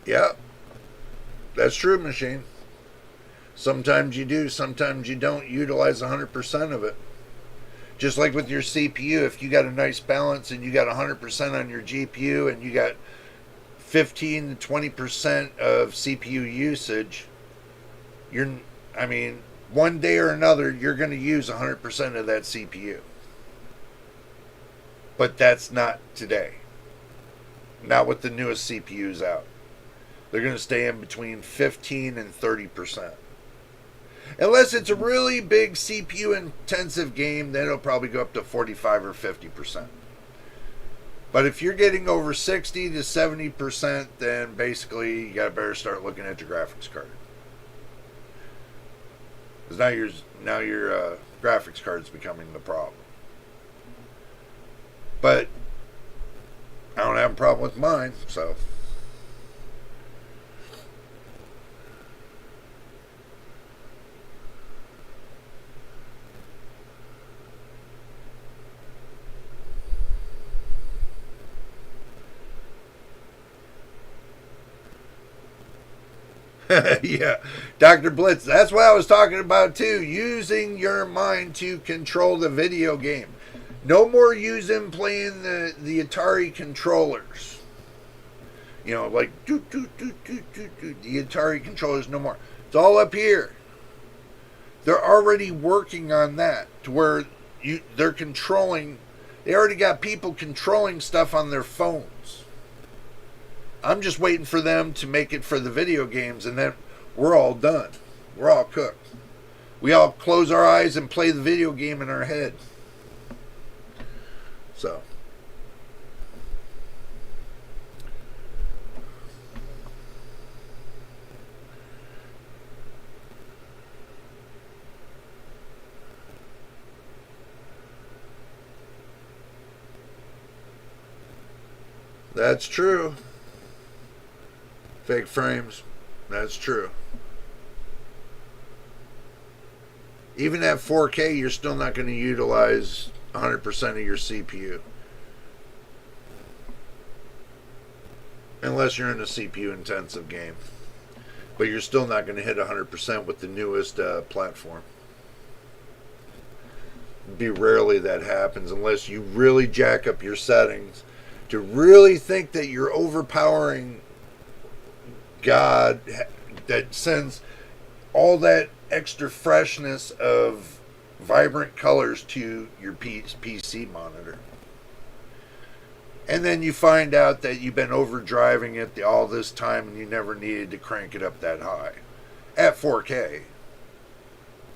Yeah, that's true, machine. Sometimes you do, sometimes you don't utilize 100% of it. Just like with your CPU, if you got a nice balance and you got 100% on your GPU and you got 15 to 20% of CPU usage, one day or another, you're going to use 100% of that CPU. But that's not today. Not with the newest CPUs out. They're going to stay in between 15 and 30%. Unless it's a really big CPU intensive game, then it'll probably go up to 45 or 50%. But if you're getting over 60 to 70%, then basically you got to better start looking at your graphics card. Because now your graphics card is becoming the problem. But I don't have a problem with mine, so. Yeah, Dr. Blitz. That's what I was talking about too. Using your mind to control the video game. No more using playing the Atari controllers. You know, like the Atari controllers. No more. It's all up here. They're already working on that to where they're controlling. They already got people controlling stuff on their phones. I'm just waiting for them to make it for the video games, and then we're all done. We're all cooked. We all close our eyes and play the video game in our head. So. That's true. Fake frames. That's true. Even at 4K, you're still not going to utilize 100% of your CPU. Unless you're in a CPU intensive game. But you're still not going to hit 100% with the newest platform. It'd be rarely that happens unless you really jack up your settings to really think that you're overpowering God that sends all that extra freshness of vibrant colors to your PC monitor. And then you find out that you've been overdriving it all this time and you never needed to crank it up that high. At 4K.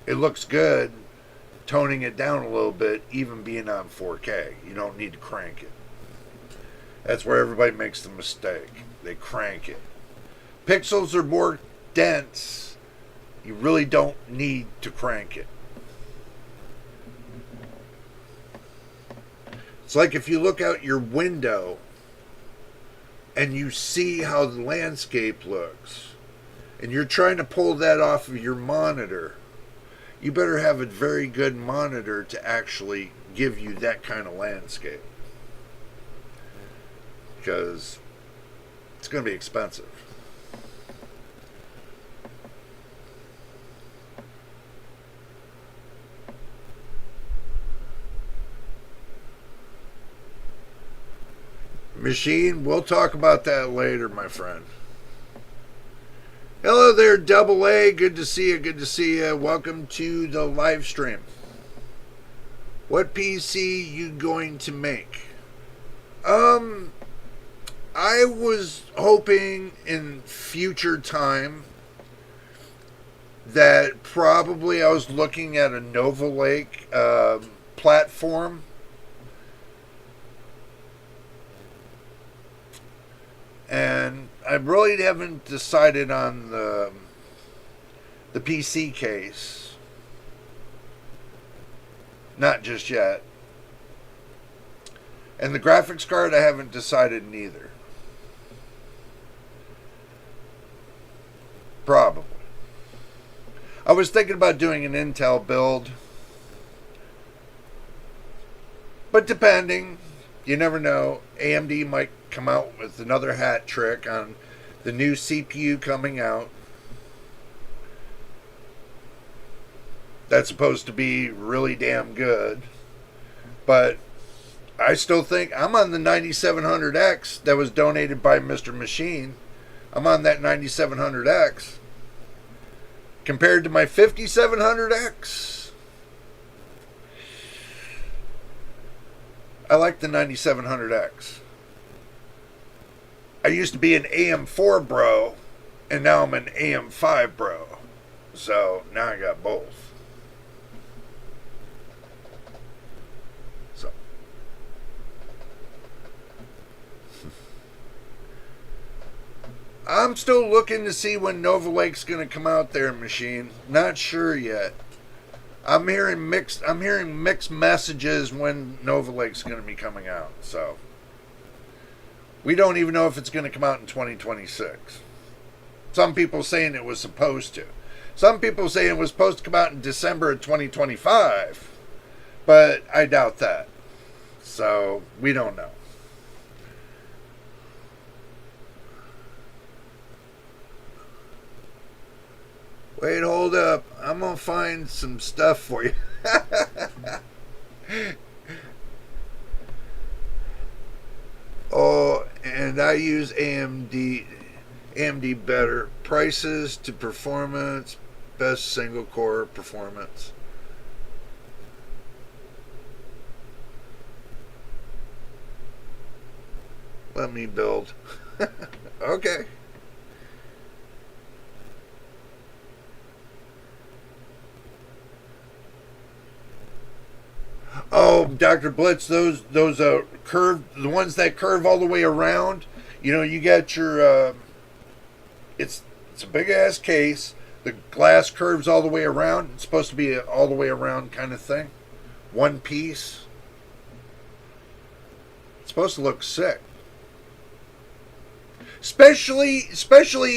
It looks good toning it down a little bit, even being on 4K. You don't need to crank it. That's where everybody makes the mistake. They crank it. Pixels are more dense. You really don't need to crank it. It's like if you look out your window and you see how the landscape looks, and you're trying to pull that off of your monitor, you better have a very good monitor to actually give you that kind of landscape. Because it's going to be expensive. Machine, we'll talk about that later, my friend. Hello there, Double A. Good to see you. Good to see you. Welcome to the live stream. What PC you going to make? I was hoping in future time that probably I was looking at a Nova Lake platform. And I really haven't decided on the PC case. Not just yet. And the graphics card I haven't decided neither. Probably. I was thinking about doing an Intel build. But depending, you never know. AMD might come out with another hat trick on the new CPU coming out. That's supposed to be really damn good. But I still think I'm on the 9700X that was donated by Mr. Machine. I'm on that 9700X. Compared to my 5700X, I like the 9700X. I used to be an AM4 bro, and now I'm an AM5 bro. So now I got both. So I'm still looking to see when Nova Lake's going to come out there, Machine. Not sure yet. I'm hearing mixed messages when Nova Lake's going to be coming out. So we don't even know if it's going to come out in 2026. Some people saying it was supposed to. Some people saying it was supposed to come out in December of 2025. But I doubt that. So we don't know. Wait, hold up. I'm going to find some stuff for you. Oh, and I use AMD better. Prices to performance, best single core performance. Let me build. Okay. Oh, Dr. Blitz, those curved, the ones that curve all the way around. You know, you got your it's a big ass case. The glass curves all the way around. It's supposed to be an all the way around kind of thing. One piece. It's supposed to look sick. Especially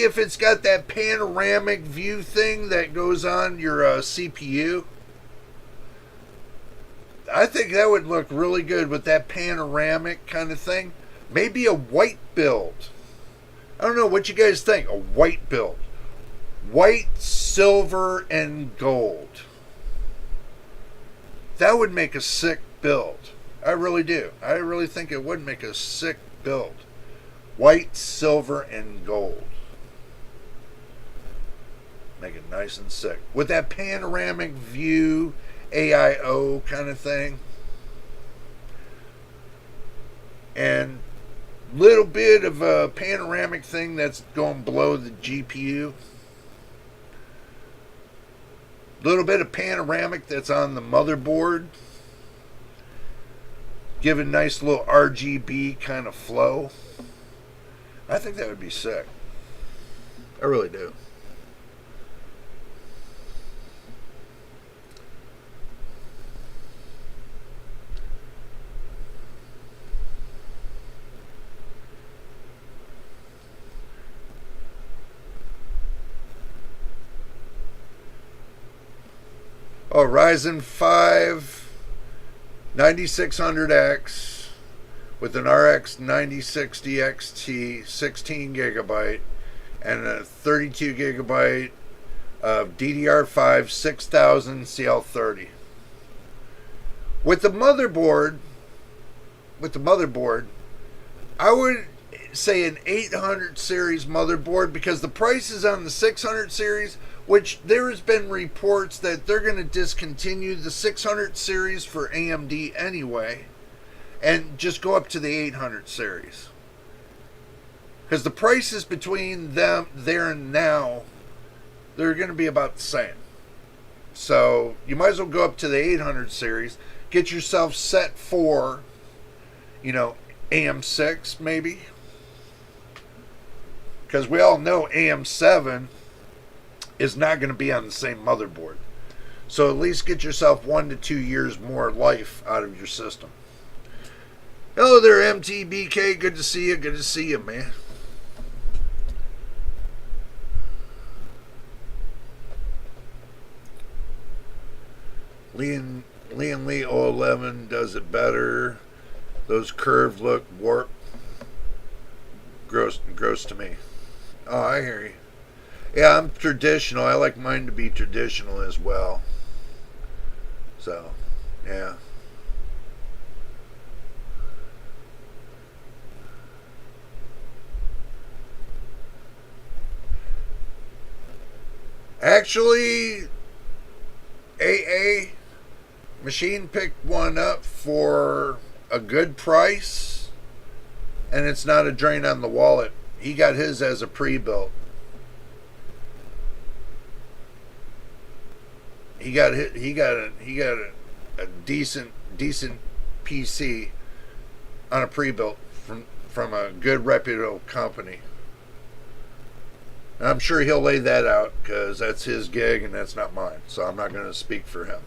if it's got that panoramic view thing that goes on your CPU. I think that would look really good with that panoramic kind of thing. Maybe a white build. I don't know what you guys think. A white build. White, silver, and gold. That would make a sick build. I really do. I really think it would make a sick build. White, silver, and gold. Make it nice and sick. With that panoramic view, AIO kind of thing. And little bit of a panoramic thing that's going below the GPU. Little bit of panoramic that's on the motherboard. Give a nice little RGB kind of flow. I think that would be sick. I really do. Oh, Ryzen 5 9600X with an RX 9060 XT 16 gigabyte and a 32 gigabyte of DDR5 6000 CL30. With the motherboard, I would say an 800 series motherboard because the prices on the 600 series, which there has been reports that they're going to discontinue the 600 series for AMD anyway and just go up to the 800 series. Because the prices between them there and now, they're going to be about the same. So you might as well go up to the 800 series, get yourself set for, AM6 maybe. Because we all know AM7 is not going to be on the same motherboard. So at least get yourself 1 to 2 years more life out of your system. Hello there, MTBK. Good to see you. Good to see you, man. Lee 011 does it better. Those curves look warped. Gross to me. Oh, I hear you. Yeah, I'm traditional. I like mine to be traditional as well. So, yeah. Actually, AA Machine picked one up for a good price, and it's not a drain on the wallet. He got his as a pre-built. He got a decent PC on a pre-built from a good reputable company. And I'm sure he'll lay that out because that's his gig and that's not mine. So I'm not going to speak for him.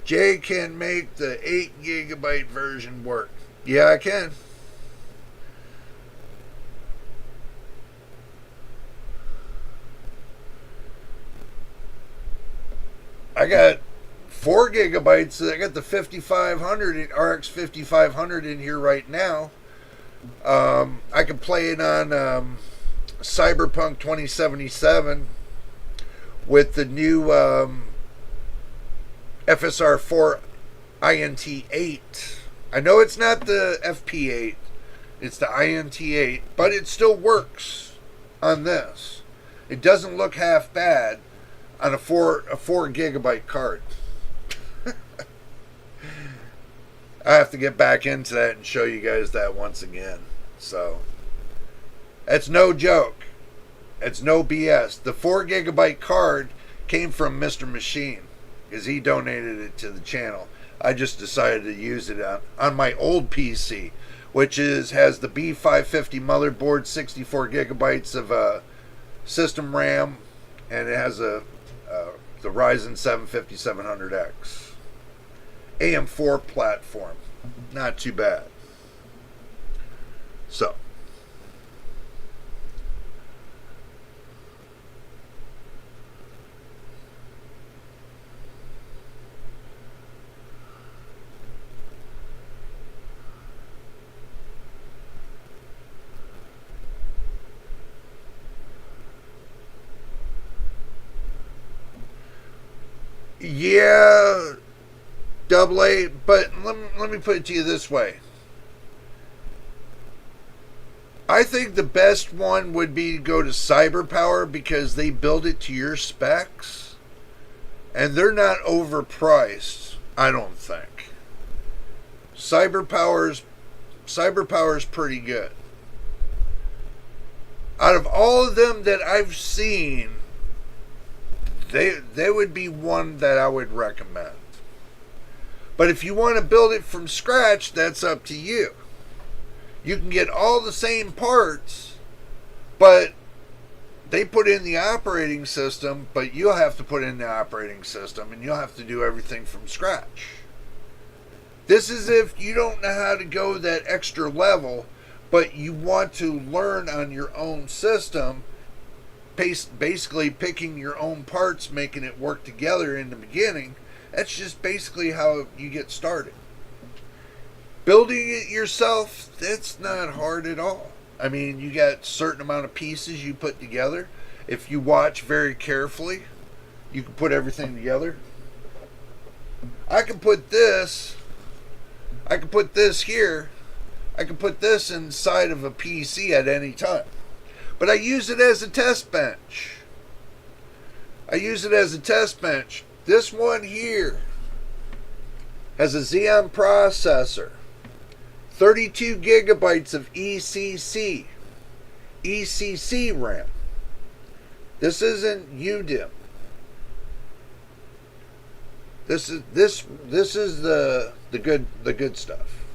Jay can make the 8 gigabyte version work. Yeah, I can. I got 4 gigabytes. I got the 5500 RX 5500 in here right now. I can play it on Cyberpunk 2077 with the new FSR 4 INT8. I know it's not the FP8, it's the INT8, but it still works on this. It doesn't look half bad on a 4 gigabyte card. I have to get back into that and show you guys that once again. So, that's no joke. It's no BS. The 4 gigabyte card came from Mr. Machine because he donated it to the channel. I just decided to use it on my old PC, which has the B550 motherboard, 64 gigabytes of system RAM, and it has the Ryzen 7 5700X. AM4 platform. Not too bad. So. Yeah, double A, but let me put it to you this way. I think the best one would be to go to CyberPower because they build it to your specs and they're not overpriced, I don't think. CyberPower's pretty good. Out of all of them that I've seen, they would be one that I would recommend. But if you want to build it from scratch, that's up to you. You can get all the same parts, but they put in the operating system, but you'll have to put in the operating system and you'll have to do everything from scratch. This is if you don't know how to go that extra level, but you want to learn on your own system, basically picking your own parts, making it work together in the beginning. That's just basically how you get started. Building it yourself, that's not hard at all. I mean, you got a certain amount of pieces you put together. If you watch very carefully, you can put everything together. I can put this here. I can put this inside of a PC at any time. But I use it as a test bench. This one here has a Xeon processor, 32 gigabytes of ECC RAM. This isn't UDIM. This is the good stuff,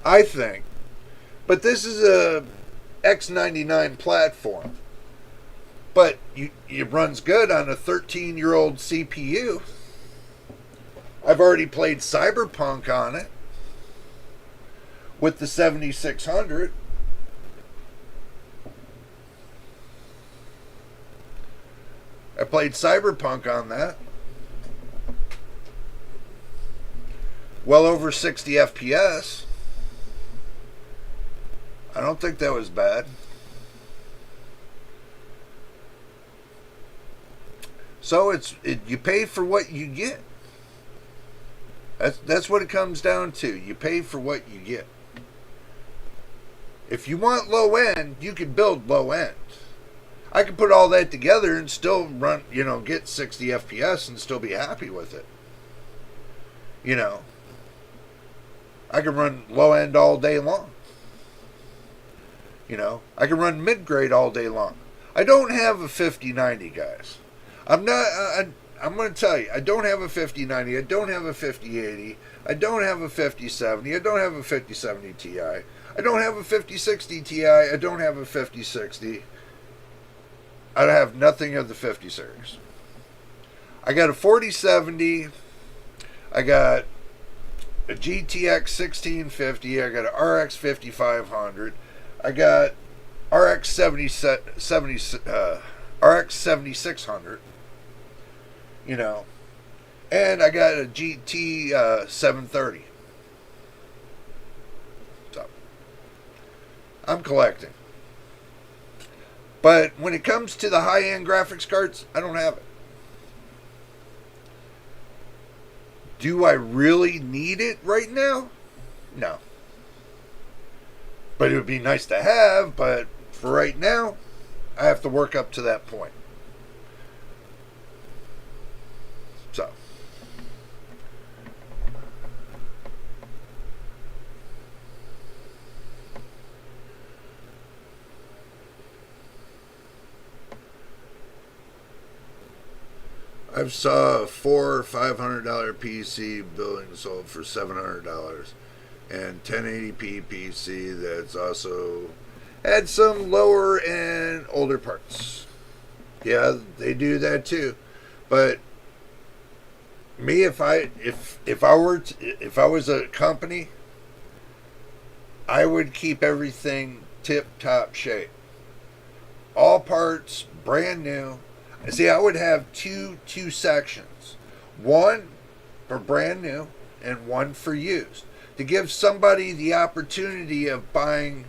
I think. But this is a X99 platform, but it runs good on a 13-year-old CPU. I've already played Cyberpunk on it with the 7600. I played Cyberpunk on that. Well over 60 FPS. I don't think that was bad. So you pay for what you get. That's what it comes down to. You pay for what you get. If you want low end, you can build low end. I can put all that together and still run, get 60 FPS and still be happy with it. I can run low end all day long. I can run mid-grade all day long. I don't have a 5090, guys. I'm going to tell you, I don't have a 5090. I don't have a 5080. I don't have a 5070. I don't have a 5070 Ti. I don't have a 5060 Ti. I don't have a 5060. I have nothing of the 50 series. I got a 4070. I got a GTX 1650. I got an RX 5500. I got RX 7600. And I got a GT 730. So I'm collecting. But when it comes to the high-end graphics cards, I don't have it. Do I really need it right now? No. But it would be nice to have, but for right now, I have to work up to that point. So. I've saw a $400 or $500 PC building sold for $700, and 1080p PC that's also had some lower and older parts. Yeah, they do that too. But me, if I was a company, I would keep everything tip top shape. All parts brand new. See, I would have two sections. One for brand new and one for used. To give somebody the opportunity of buying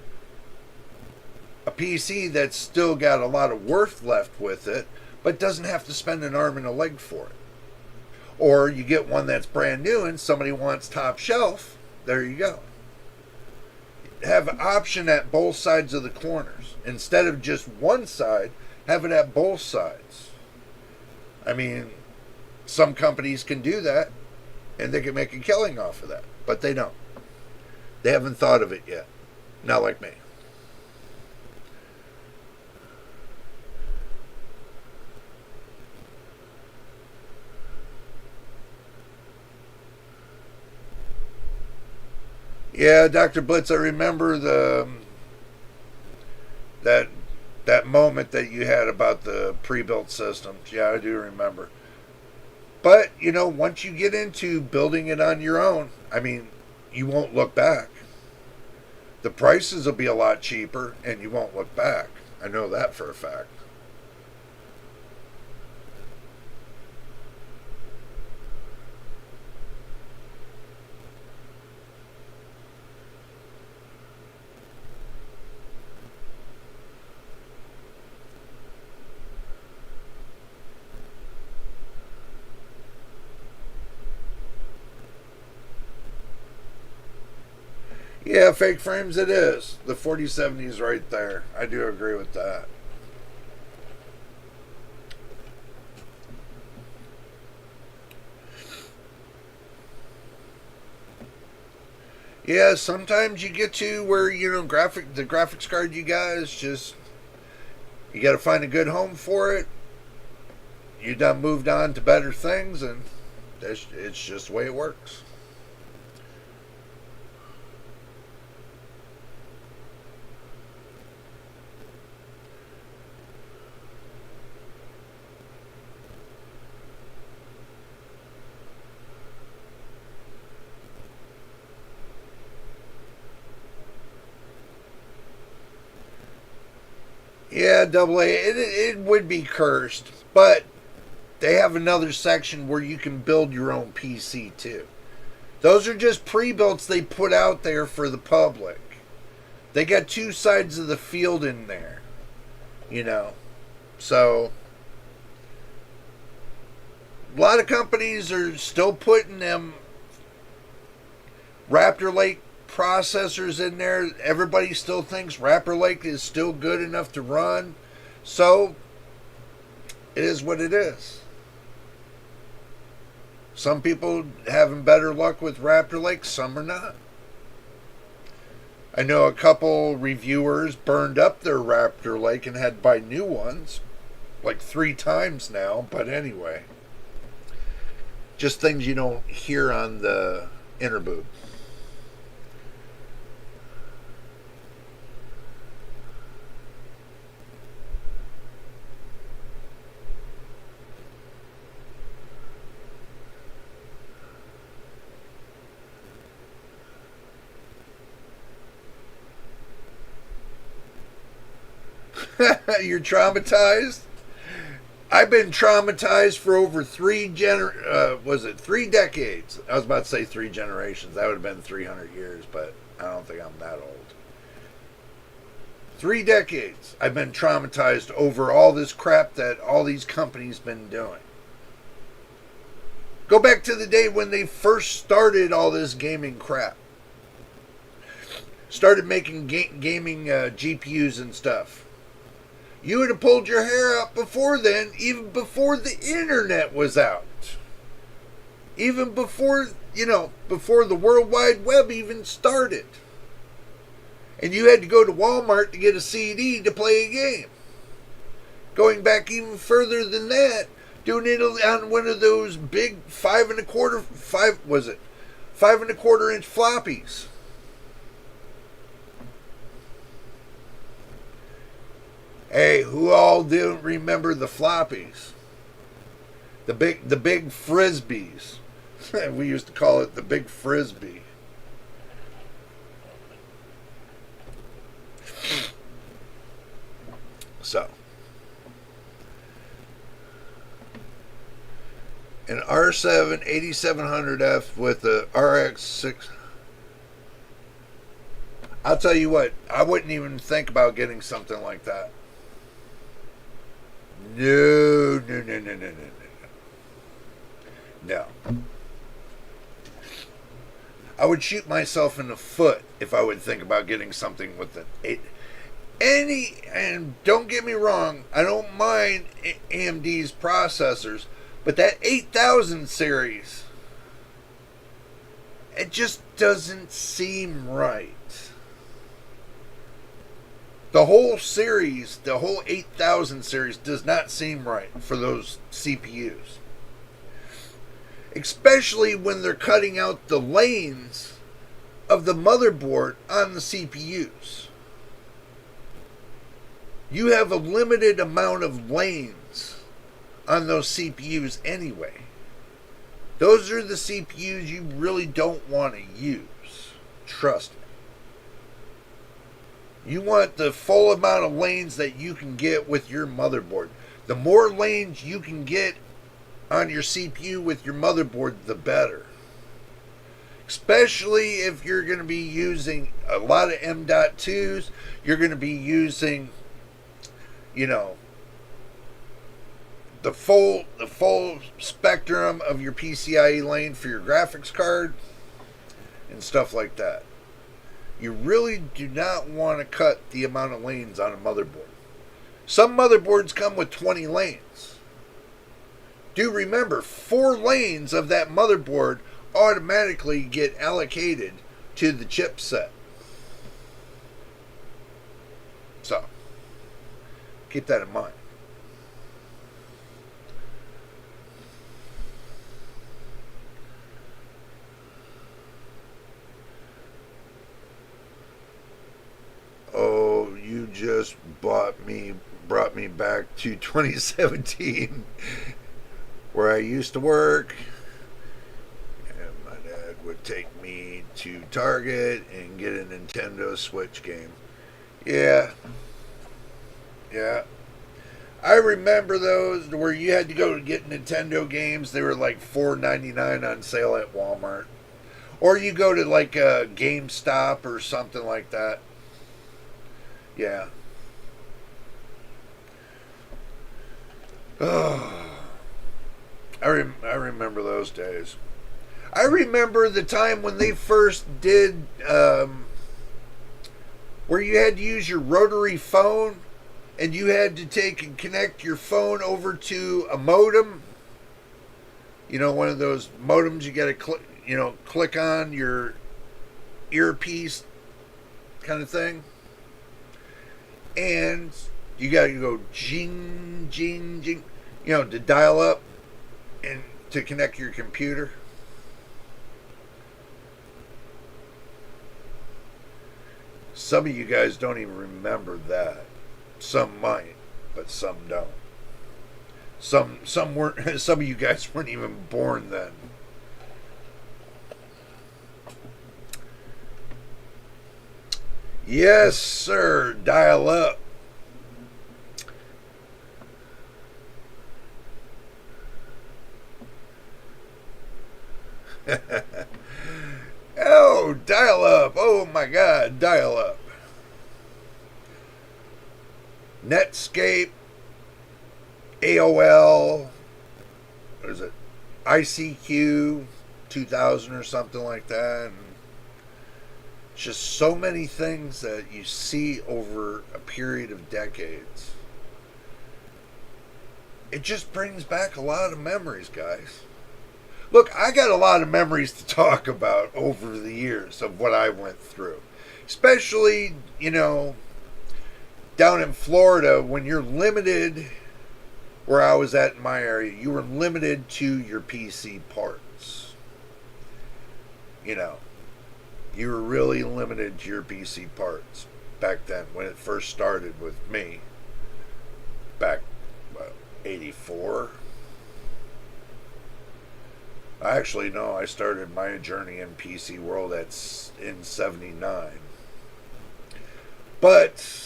a PC that's still got a lot of worth left with it, but doesn't have to spend an arm and a leg for it. Or you get one that's brand new and somebody wants top shelf, there you go. Have an option at both sides of the corners. Instead of just one side, have it at both sides. I mean, some companies can do that and they can make a killing off of that, but they don't. They haven't thought of it yet. Not like me. Yeah, Dr. Blitz, I remember that moment that you had about the pre-built systems. Yeah, I do remember. But, once you get into building it on your own, I mean, you won't look back. The prices will be a lot cheaper, and you won't look back. I know that for a fact. Yeah, fake frames it is. The 4070 is right there. I do agree with that. Yeah, sometimes you get to where, the graphics card you got is just, you got to find a good home for it. You done moved on to better things, and it's just the way it works. Yeah, double A, it would be cursed, but they have another section where you can build your own PC too. Those are just pre-builts they put out there for the public. They got two sides of the field in there, So, a lot of companies are still putting them Raptor Lake processors in there. Everybody still thinks Raptor Lake is still good enough to run. So, it is what it is. Some people having better luck with Raptor Lake, some are not. I know a couple reviewers burned up their Raptor Lake and had to buy new ones, like 3 times now, but anyway. Just things you don't hear on the inner boob. You're traumatized? I've been traumatized for over 3 decades? I was about to say 3 generations. That would have been 300 years, but I don't think I'm that old. 3 decades I've been traumatized over all this crap that all these companies been doing. Go back to the day when they first started all this gaming crap. Started making gaming GPUs and stuff. You would have pulled your hair out before then, even before the internet was out. Even before, before the World Wide Web even started. And you had to go to Walmart to get a CD to play a game. Going back even further than that, doing it on one of those big 5.25 inch floppies. Hey, who all didn't remember the floppies? The big frisbees. We used to call it the big frisbee. So, an R7 8700F with a RX 6. I'll tell you what, I wouldn't even think about getting something like that. No. No. I would shoot myself in the foot if I would think about getting something with an 8. And don't get me wrong, I don't mind AMD's processors, but that 8000 series, it just doesn't seem right. The whole series, the whole 8000 series does not seem right for those CPUs. Especially when they're cutting out the lanes of the motherboard on the CPUs. You have a limited amount of lanes on those CPUs anyway. Those are the CPUs you really don't want to use. Trust me. You want the full amount of lanes that you can get with your motherboard. The more lanes you can get on your CPU with your motherboard, the better. Especially if you're going to be using a lot of M.2s, you're going to be using, the full spectrum of your PCIe lane for your graphics card and stuff like that. You really do not want to cut the amount of lanes on a motherboard. Some motherboards come with 20 lanes. Do remember, 4 lanes of that motherboard automatically get allocated to the chipset. So, keep that in mind. Oh, you just brought me back to 2017, where I used to work, and my dad would take me to Target and get a Nintendo Switch game. Yeah. I remember those where you had to go to get Nintendo games. They were like $4.99 on sale at Walmart. Or you go to like a GameStop or something like that. Yeah. Oh, I remember those days. I remember the time when they first did, where you had to use your rotary phone, and you had to take and connect your phone over to a modem. One of those modems you got to click on your earpiece kind of thing. And you got to go jing, jing, jing, to dial up and to connect your computer. Some of you guys don't even remember that. Some might, but some don't. Some weren't. Some of you guys weren't even born then. Yes, sir. Dial up. Oh, dial up. Oh my God, dial up. Netscape, AOL, what is it? ICQ 2000 or something like that. And just so many things that you see over a period of decades. It just brings back a lot of memories, guys. Look, I got a lot of memories to talk about over the years of what I went through. Especially, down in Florida, when you're limited, where I was at in my area, you were limited to your PC parts. You were really limited to your PC parts back then when it first started with me. Back, 84. Actually, no, I started my journey in PC world in 79. But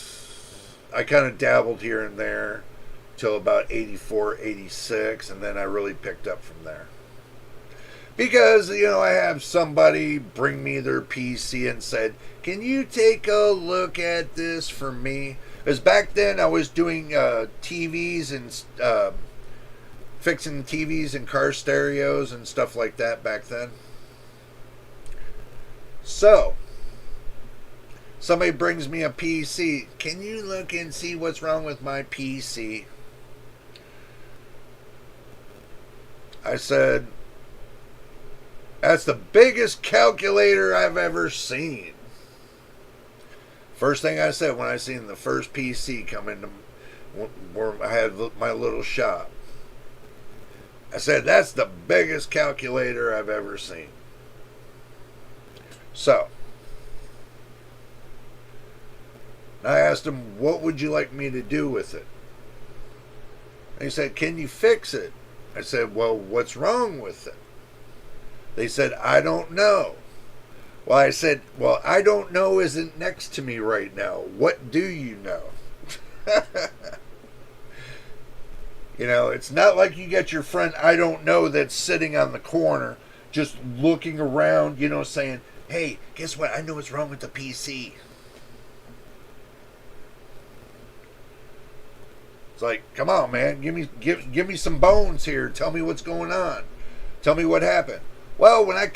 I kind of dabbled here and there till about 84, 86, and then I really picked up from there. Because, I have somebody bring me their PC and said, can you take a look at this for me? Because back then I was doing TVs and fixing TVs and car stereos and stuff like that back then. So, somebody brings me a PC. Can you look and see what's wrong with my PC? I said, that's the biggest calculator I've ever seen. First thing I said when I seen the first PC come into where I had my little shop. I said, that's the biggest calculator I've ever seen. So, I asked him, what would you like me to do with it? And he said, can you fix it? I said, well, what's wrong with it? They said, I don't know. Well, I said, well, I don't know isn't next to me right now. What do you know? It's not like you got your friend I don't know that's sitting on the corner just looking around, saying, hey, guess what? I know what's wrong with the PC. It's like, come on, man. Give me some bones here. Tell me what's going on. Tell me what happened. Well, when I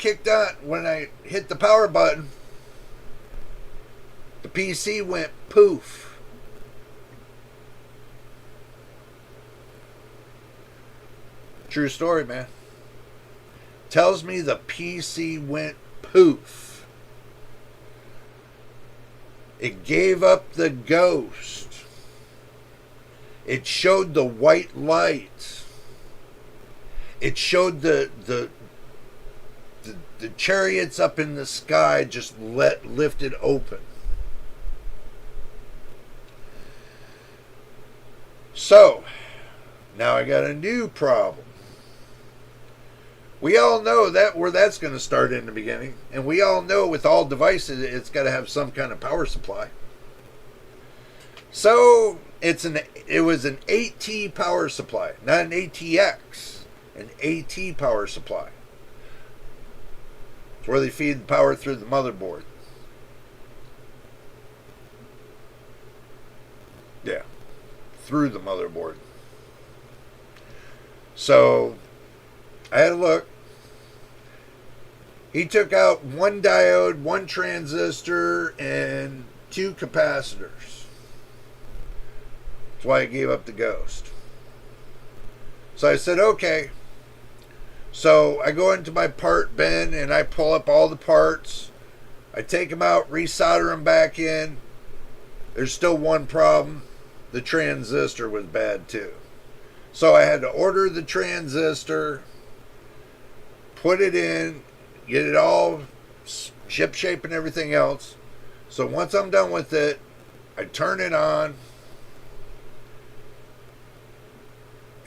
hit the power button, the PC went poof. True story, man. Tells me the PC went poof. It gave up the ghost. It showed the white light. It showed the chariots up in the sky just lifted open. So, now I got a new problem. We all know that where that's going to start in the beginning. And we all know with all devices, it's got to have some kind of power supply. So, it was an AT power supply, not an ATX, an AT power supply. It's where they feed the power through the motherboard. Yeah, through the motherboard. So, I had a look. He took out one diode, one transistor, and 2 capacitors. That's why I gave up the ghost. So I said, okay. So I go into my part bin and I pull up all the parts. I take them out, resolder them back in. There's still one problem. The transistor was bad too. So I had to order the transistor, put it in, get it all ship shape and everything else. So once I'm done with it, I turn it on.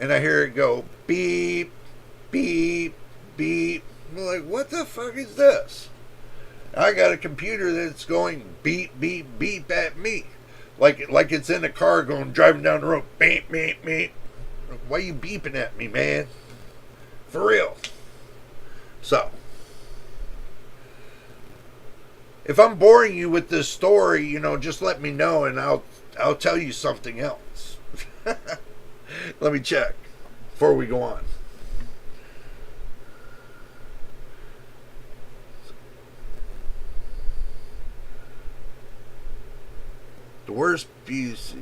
And I hear it go beep, beep, beep. I'm like, what the fuck is this? I got a computer that's going beep, beep, beep at me. Like it's in a car driving down the road. Beep, beep, beep. Why are you beeping at me, man? For real. So, If I'm boring you with this story, just let me know and I'll tell you something else. Let me check before we go on. The worst piece,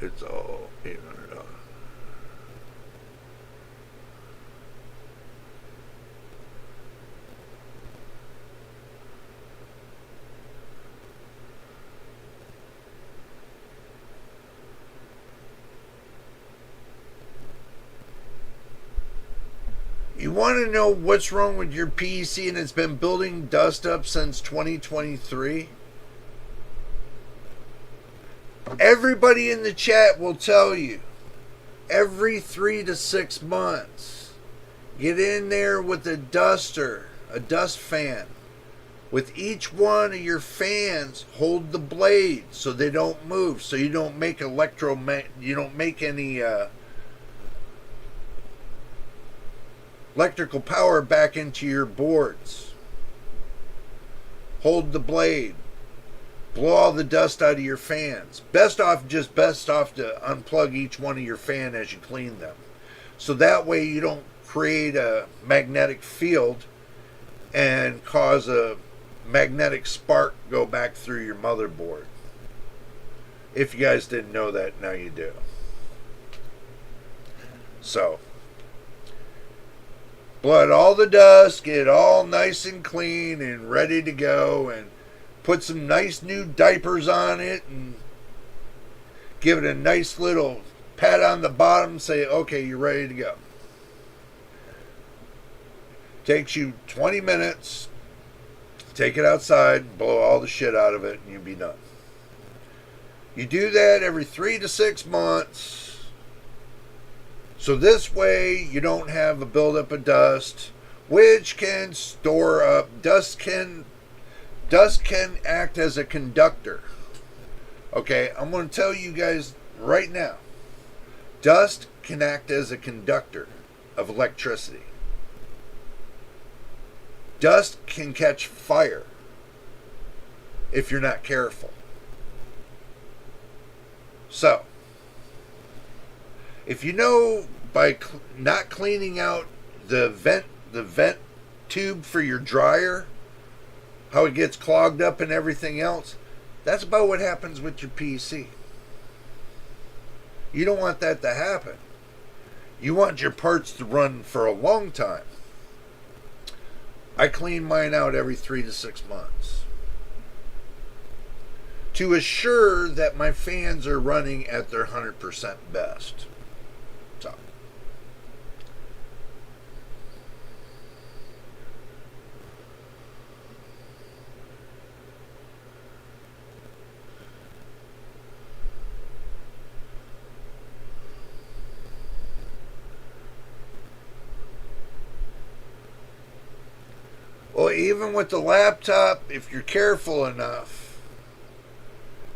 it's all $800. You want to know what's wrong with your PC and it's been building dust up since 2023? Everybody in the chat will tell you every 3 to 6 months, get in there with a duster, a dust fan. With each one of your fans, hold the blade so they don't move, so you don't make any electrical power back into your boards. Hold the blade. Blow all the dust out of your fans. Best off to unplug each one of your fan as you clean them. So that way you don't create a magnetic field and cause a magnetic spark go back through your motherboard. If you guys didn't know that, now you do. So, blow out all the dust, get it all nice and clean and ready to go, and put some nice new diapers on it and give it a nice little pat on the bottom, say, okay, you're ready to go. Takes you 20 minutes. Take it outside, blow all the shit out of it, and you'll be done. You do that every 3 to 6 months. So this way you don't have a buildup of dust, which can store up. Dust can act as a conductor. Okay, I'm going to tell you guys right now. Dust can act as a conductor of electricity. Dust can catch fire if you're not careful. So, if you know by not cleaning out the vent tube for your dryer, how it gets clogged up and everything else, that's about what happens with your PC. You don't want that to happen. You want your parts to run for a long time. I clean mine out every 3 to 6 months to assure that my fans are running at their 100% best. So, well, even with the laptop, if you're careful enough,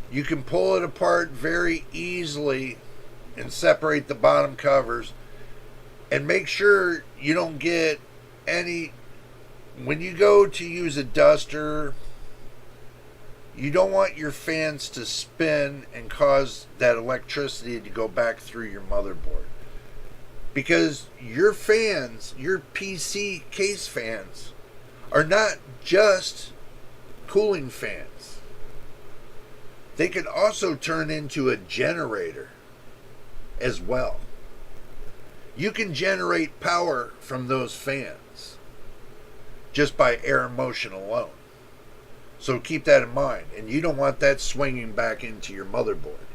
you can pull it apart very easily and separate the bottom covers and make sure you don't get any. When you go to use a duster, you don't want your fans to spin and cause that electricity to go back through your motherboard. Because your fans, your PC case fans, are not just cooling fans. They can also turn into a generator as well. You can generate power from those fans just by air motion alone. So keep that in mind. And you don't want that swinging back into your motherboard.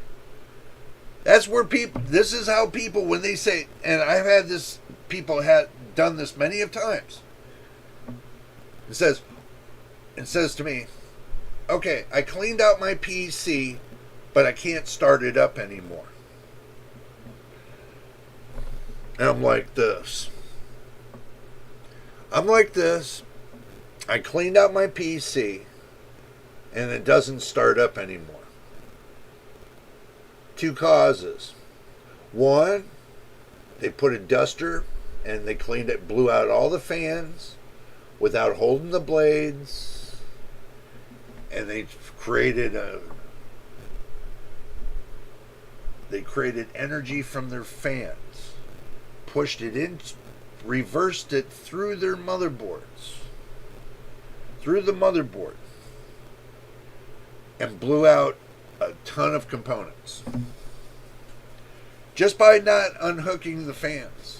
That's where this is how people, when they say, and I've had this, people have done this many of times. It says to me, okay, I cleaned out my PC, but I can't start it up anymore. And I'm like this. I cleaned out my PC, and it doesn't start up anymore. 2 causes. One, they put a duster, and they cleaned it, blew out all the fans, without holding the blades, and they created energy from their fans, pushed it in, reversed it through their motherboards, through the motherboard, and blew out a ton of components just by not unhooking the fans.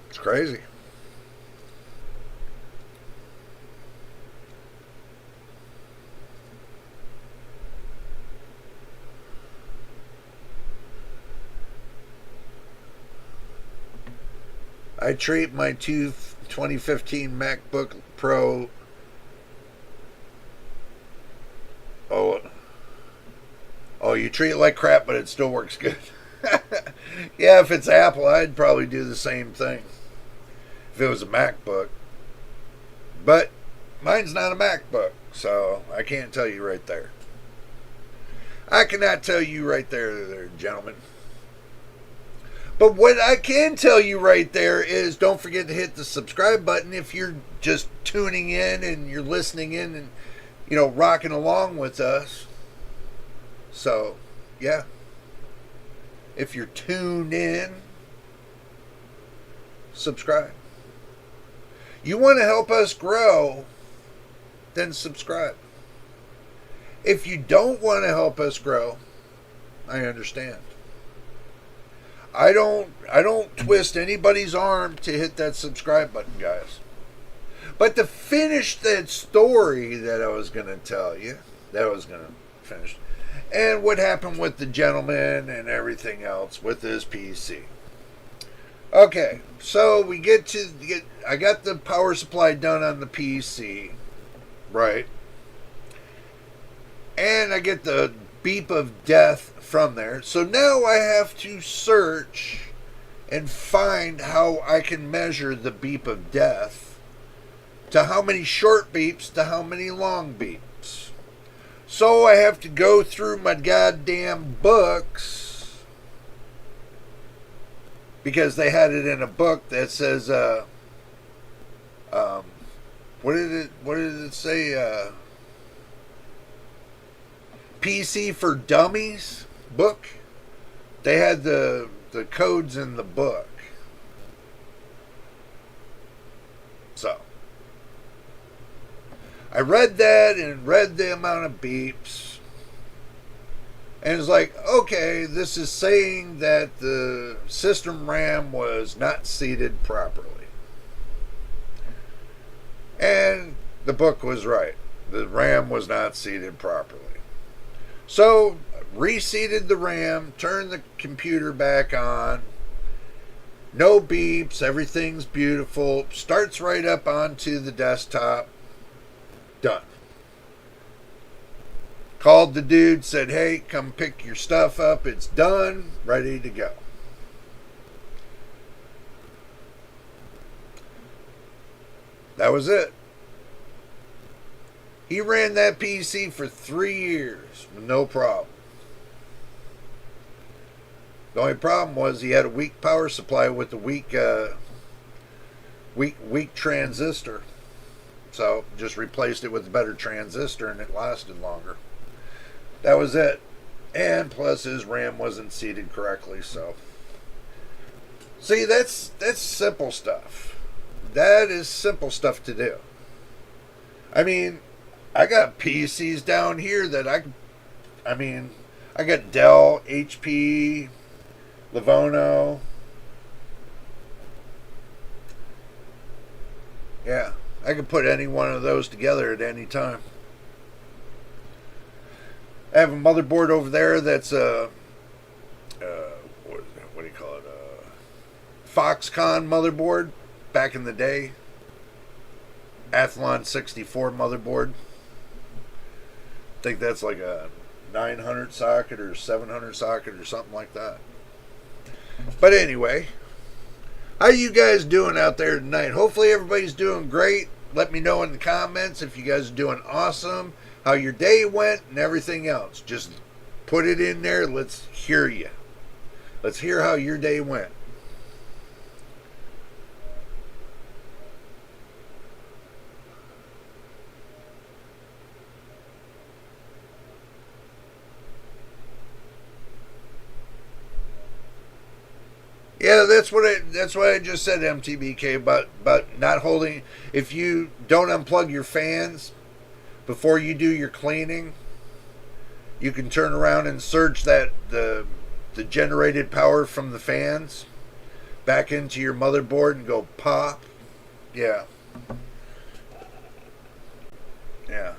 It's crazy. I treat my 2015 MacBook Pro. Oh, you treat it like crap, but it still works good. Yeah, if it's Apple, I'd probably do the same thing. If it was a MacBook. But mine's not a MacBook, so I can't tell you right there. I cannot tell you right there, gentlemen. But what I can tell you right there is don't forget to hit the subscribe button if you're just tuning in and you're listening in and, rocking along with us. So, yeah. If you're tuned in, subscribe. You want to help us grow, then subscribe. If you don't want to help us grow, I understand. I don't twist anybody's arm to hit that subscribe button, guys. But to finish that story that I was going to tell you, that I was going to finish, and what happened with the gentleman and everything else with his PC. Okay, so I got the power supply done on the PC, right? And I get the beep of death from there. So now I have to search and find how I can measure the beep of death to how many short beeps to how many long beeps. So I have to go through my goddamn books, because they had it in a book that says what did it say, PC for Dummies book. They had the codes in the book. So I read that and read the amount of beeps, and it's like, okay, this is saying that the system RAM was not seated properly. And the book was right. The RAM was not seated properly. So, reseated the RAM, turned the computer back on. No beeps, everything's beautiful. Starts right up onto the desktop. Done. Called the dude, said, hey, come pick your stuff up. It's done, ready to go. That was it. He ran that PC for 3 years with no problem. The only problem was he had a weak power supply with a weak transistor. So just replaced it with a better transistor and it lasted longer. That was it. And plus his RAM wasn't seated correctly, so. See, that's simple stuff. That is simple stuff to do. I mean, I got PCs down here that I got Dell, HP, Livono. Yeah, I could put any one of those together at any time. I have a motherboard over there that's what do you call it? Foxconn motherboard back in the day. Athlon 64 motherboard. I think that's like a 900 socket or 700 socket or something like that. But anyway, how you guys doing out there tonight? Hopefully everybody's doing great. Let me know in the comments if you guys are doing awesome, how your day went and everything else. Just Put it in there. Let's hear you. Let's hear how your day went. Yeah, that's what I just said, MTBK, about not holding. If you don't unplug your fans before you do your cleaning, you can turn around and surge the generated power from the fans back into your motherboard and go pop. Yeah. Yeah.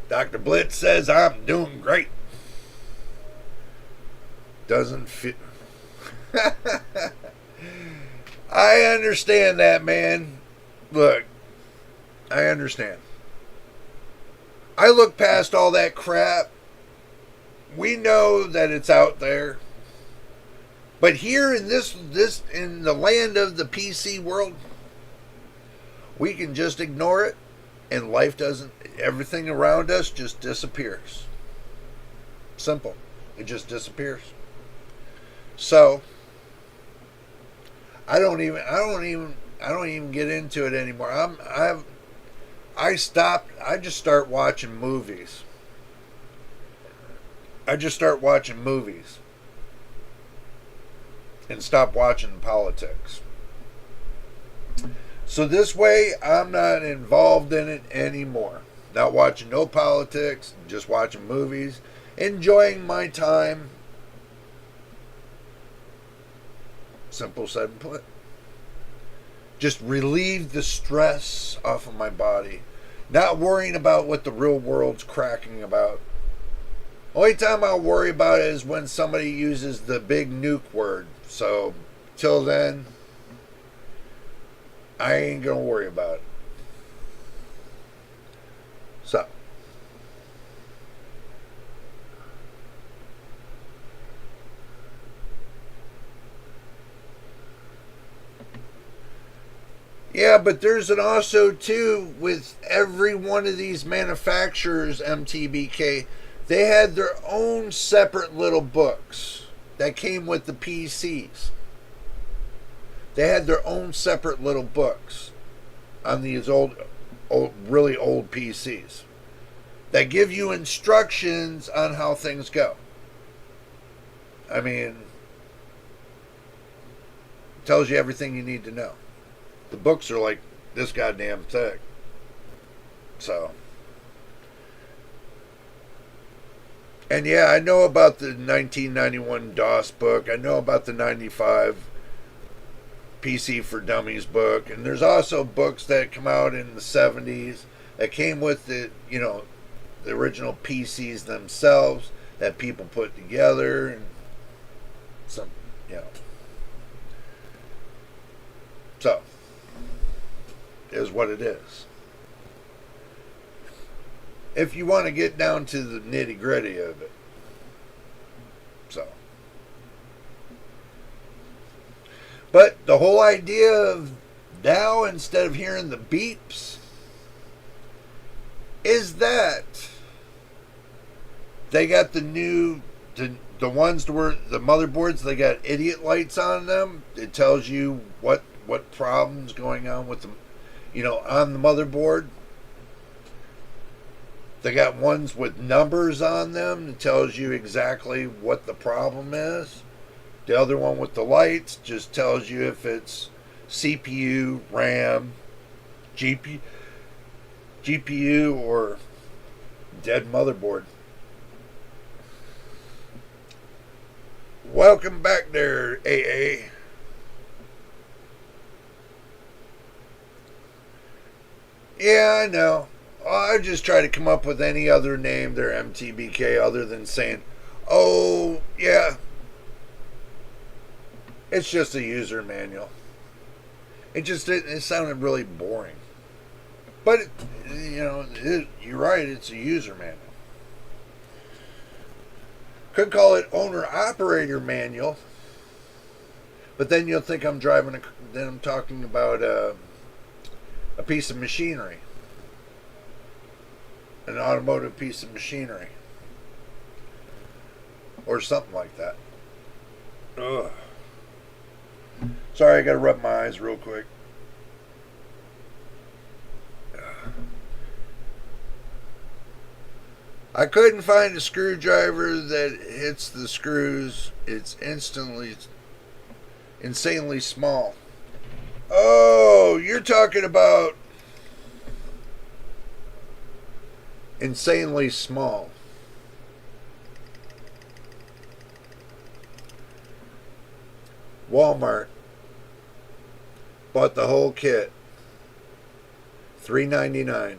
Dr. Blitz says I'm doing great. Doesn't fit. I understand that, man. Look, I understand. I look past all that crap. We know that it's out there. But here in this in the land of the PC world, we can just ignore it, and life doesn't, everything around us just disappears. Simple. It just disappears. So I don't even get into it anymore. I stopped. I just start watching movies. I just start watching movies and stop watching politics. So this way, I'm not involved in it anymore. Not watching no politics, just watching movies, enjoying my time. Simple said and put. Just relieve the stress off of my body. Not worrying about what the real world's cracking about. Only time I'll worry about it is when somebody uses the big nuke word. So, till then, I ain't gonna worry about it. So. Yeah, but there's an also too with every one of these manufacturers, MTBK, they had their own separate little books that came with the PCs. They had their own separate little books on these really old PCs that give you instructions on how things go. I mean, it tells you everything you need to know. The books are like this goddamn thick. So. And yeah, I know about the 1991 DOS book. I know about the 95 PC for Dummies book. And there's also books that come out in the 70s that came with the original PCs themselves that people put together. And some, So, is what it is. If you want to get down to the nitty gritty of it. So. But the whole idea of now, instead of hearing the beeps, is that they got the ones where the motherboards, they got idiot lights on them. It tells you what problem's going on with them, on the motherboard. They got ones with numbers on them that tells you exactly what the problem is. The other one with the lights just tells you if it's CPU, RAM, GPU, or dead motherboard. Welcome back there, AA. Yeah, I know. I just try to come up with any other name there, MTBK, other than saying, oh, yeah, it's just a user manual. It sounded really boring. But, you're right, it's a user manual. Could call it owner-operator manual. But then you'll think I'm then I'm talking about a piece of machinery, an automotive piece of machinery, or something like that. Ugh. Sorry, I gotta rub my eyes real quick. I couldn't find a screwdriver that hits the screws. It's insanely small. Oh, you're talking about insanely small. Walmart bought the whole kit. $3.99.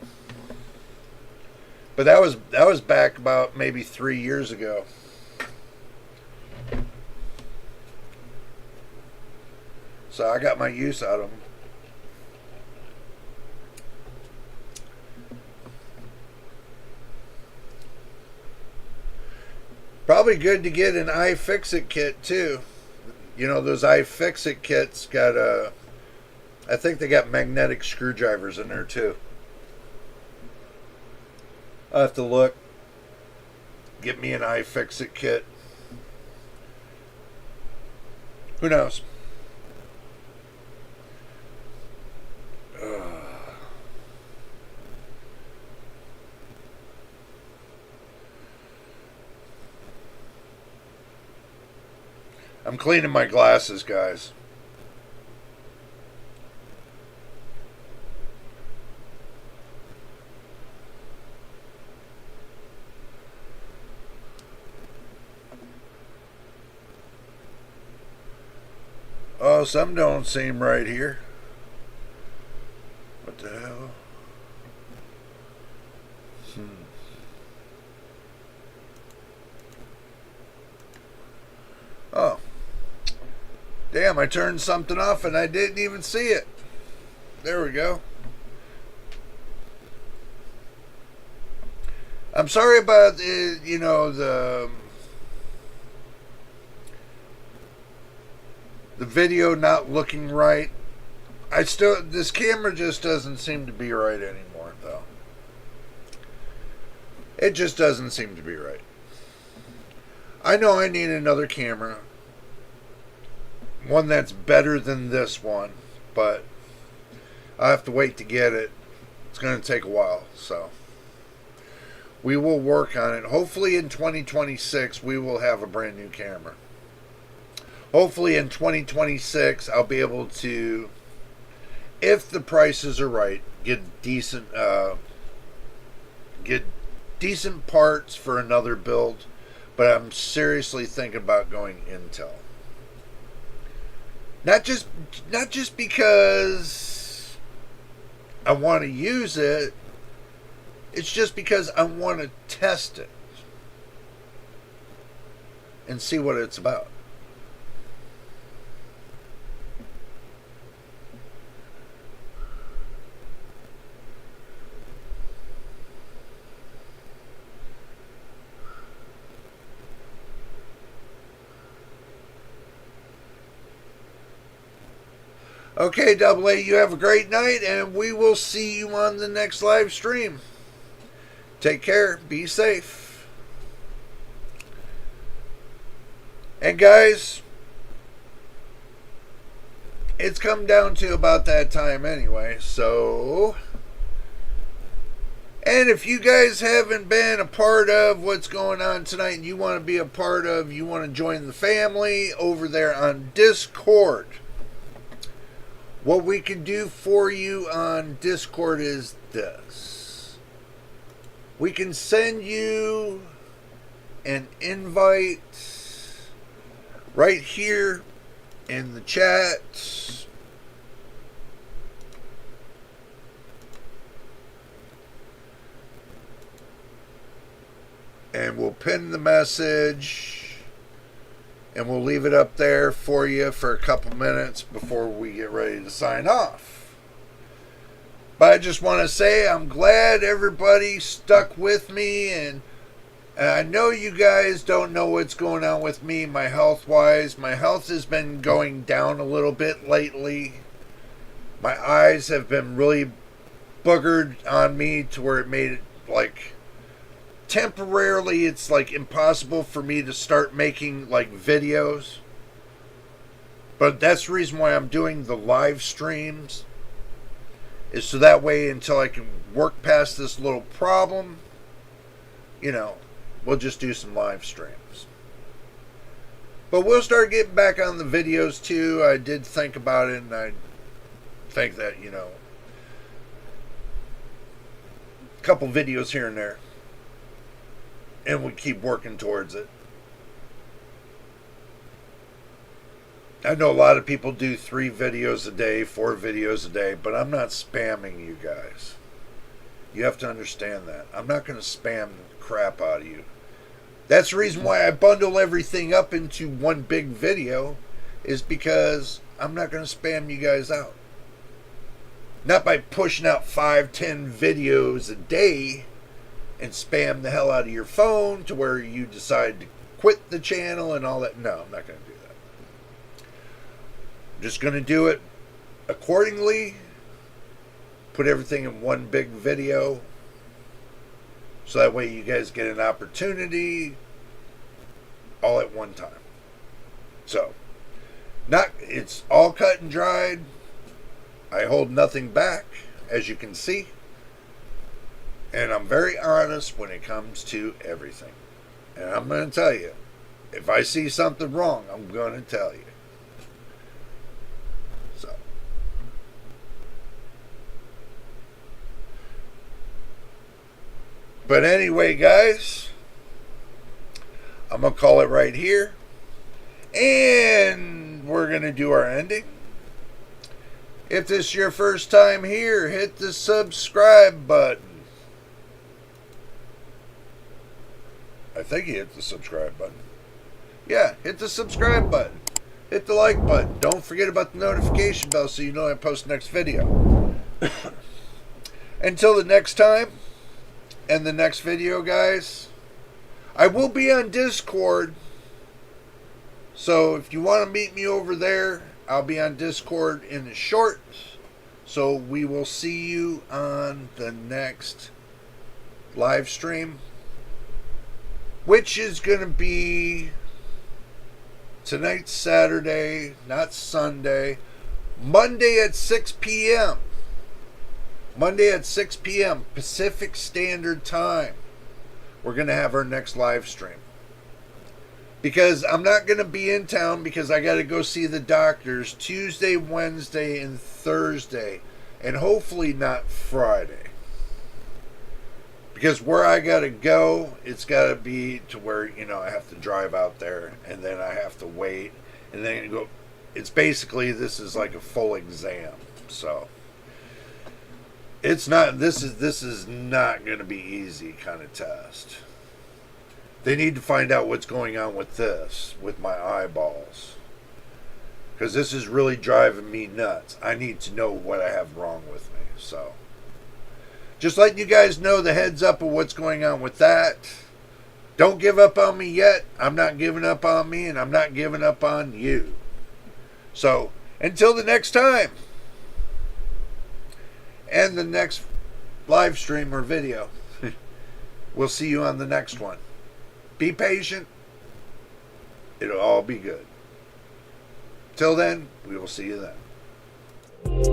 But that was back about maybe 3 years ago. So I got my use out of them. Probably good to get an iFixit kit too. You know, those iFixit kits got I think they got magnetic screwdrivers in there too. I'll have to look. Get me an iFixit kit. Who knows? I'm cleaning my glasses, guys. Oh, some don't seem right here. What the hell? Oh. Damn, I turned something off and I didn't even see it. There we go. I'm sorry about, the video not looking right. This camera just doesn't seem to be right anymore, though. It just doesn't seem to be right. I know I need another camera. One that's better than this one, but I'll have to wait to get it. It's going to take a while, so we will work on it. Hopefully in 2026 we will have a brand new camera. Hopefully in 2026 I'll be able to, if the prices are right, get decent parts for another build. But I'm seriously thinking about going Intel. Not just because I want to use it. It's just because I want to test it and see what it's about. Okay, Double A, you have a great night, and we will see you on the next live stream. Take care. Be safe. And guys, it's come down to about that time anyway, so... And if you guys haven't been a part of what's going on tonight and you want to be a part of, you want to join the family over there on Discord, what we can do for you on Discord is this. We can send you an invite right here in the chat. And we'll pin the message. And we'll leave it up there for you for a couple minutes before we get ready to sign off. But I just want to say I'm glad everybody stuck with me and And I know you guys don't know what's going on with me, my health wise. My health has been going down a little bit lately. My eyes have been really boogered on me to where it made it like temporarily it's like impossible for me to start making like videos. But that's the reason why I'm doing the live streams, is so that way until I can work past this little problem, we'll just do some live streams. But we'll start getting back on the videos too. I did think about it, and I think that, a couple videos here and there. And we keep working towards it. I know a lot of people do 3 videos a day, 4 videos a day, but I'm not spamming you guys. You have to understand that. I'm not going to spam the crap out of you. That's the reason why I bundle everything up into one big video, is because I'm not going to spam you guys out. Not by pushing out 5, 10 videos a day and spam the hell out of your phone to where you decide to quit the channel and all that. No, I'm not going to do that. I'm just going to do it accordingly. Put everything in one big video, so that way you guys get an opportunity all at one time. So, it's all cut and dried. I hold nothing back, as you can see. And I'm very honest when it comes to everything. And I'm going to tell you, if I see something wrong, I'm going to tell you. So. But anyway, guys, I'm going to call it right here. And we're going to do our ending. If this is your first time here, hit the subscribe button. I think you hit the subscribe button. Yeah, hit the subscribe button. Hit the like button. Don't forget about the notification bell so you know I post the next video. Until the next time and the next video, guys, I will be on Discord. So if you want to meet me over there, I'll be on Discord in a short. So we will see you on the next live stream, which is going to be tonight's Saturday, not Sunday. Monday at 6 p.m. Monday at 6 p.m. Pacific Standard Time. We're going to have our next live stream. Because I'm not going to be in town because I got to go see the doctors Tuesday, Wednesday, and Thursday. And hopefully not Friday. Because where I got to go, it's got to be to where, I have to drive out there. And then I have to wait. And then go. It's basically, this is like a full exam. So, it's not, this is not going to be easy kind of test. They need to find out what's going on with this, with my eyeballs. Because this is really driving me nuts. I need to know what I have wrong with me. So, just letting you guys know the heads up of what's going on with that. Don't give up on me yet. I'm not giving up on me, and I'm not giving up on you. So, until the next time, and the next live stream or video, we'll see you on the next one. Be patient. It'll all be good. Till then, we will see you then.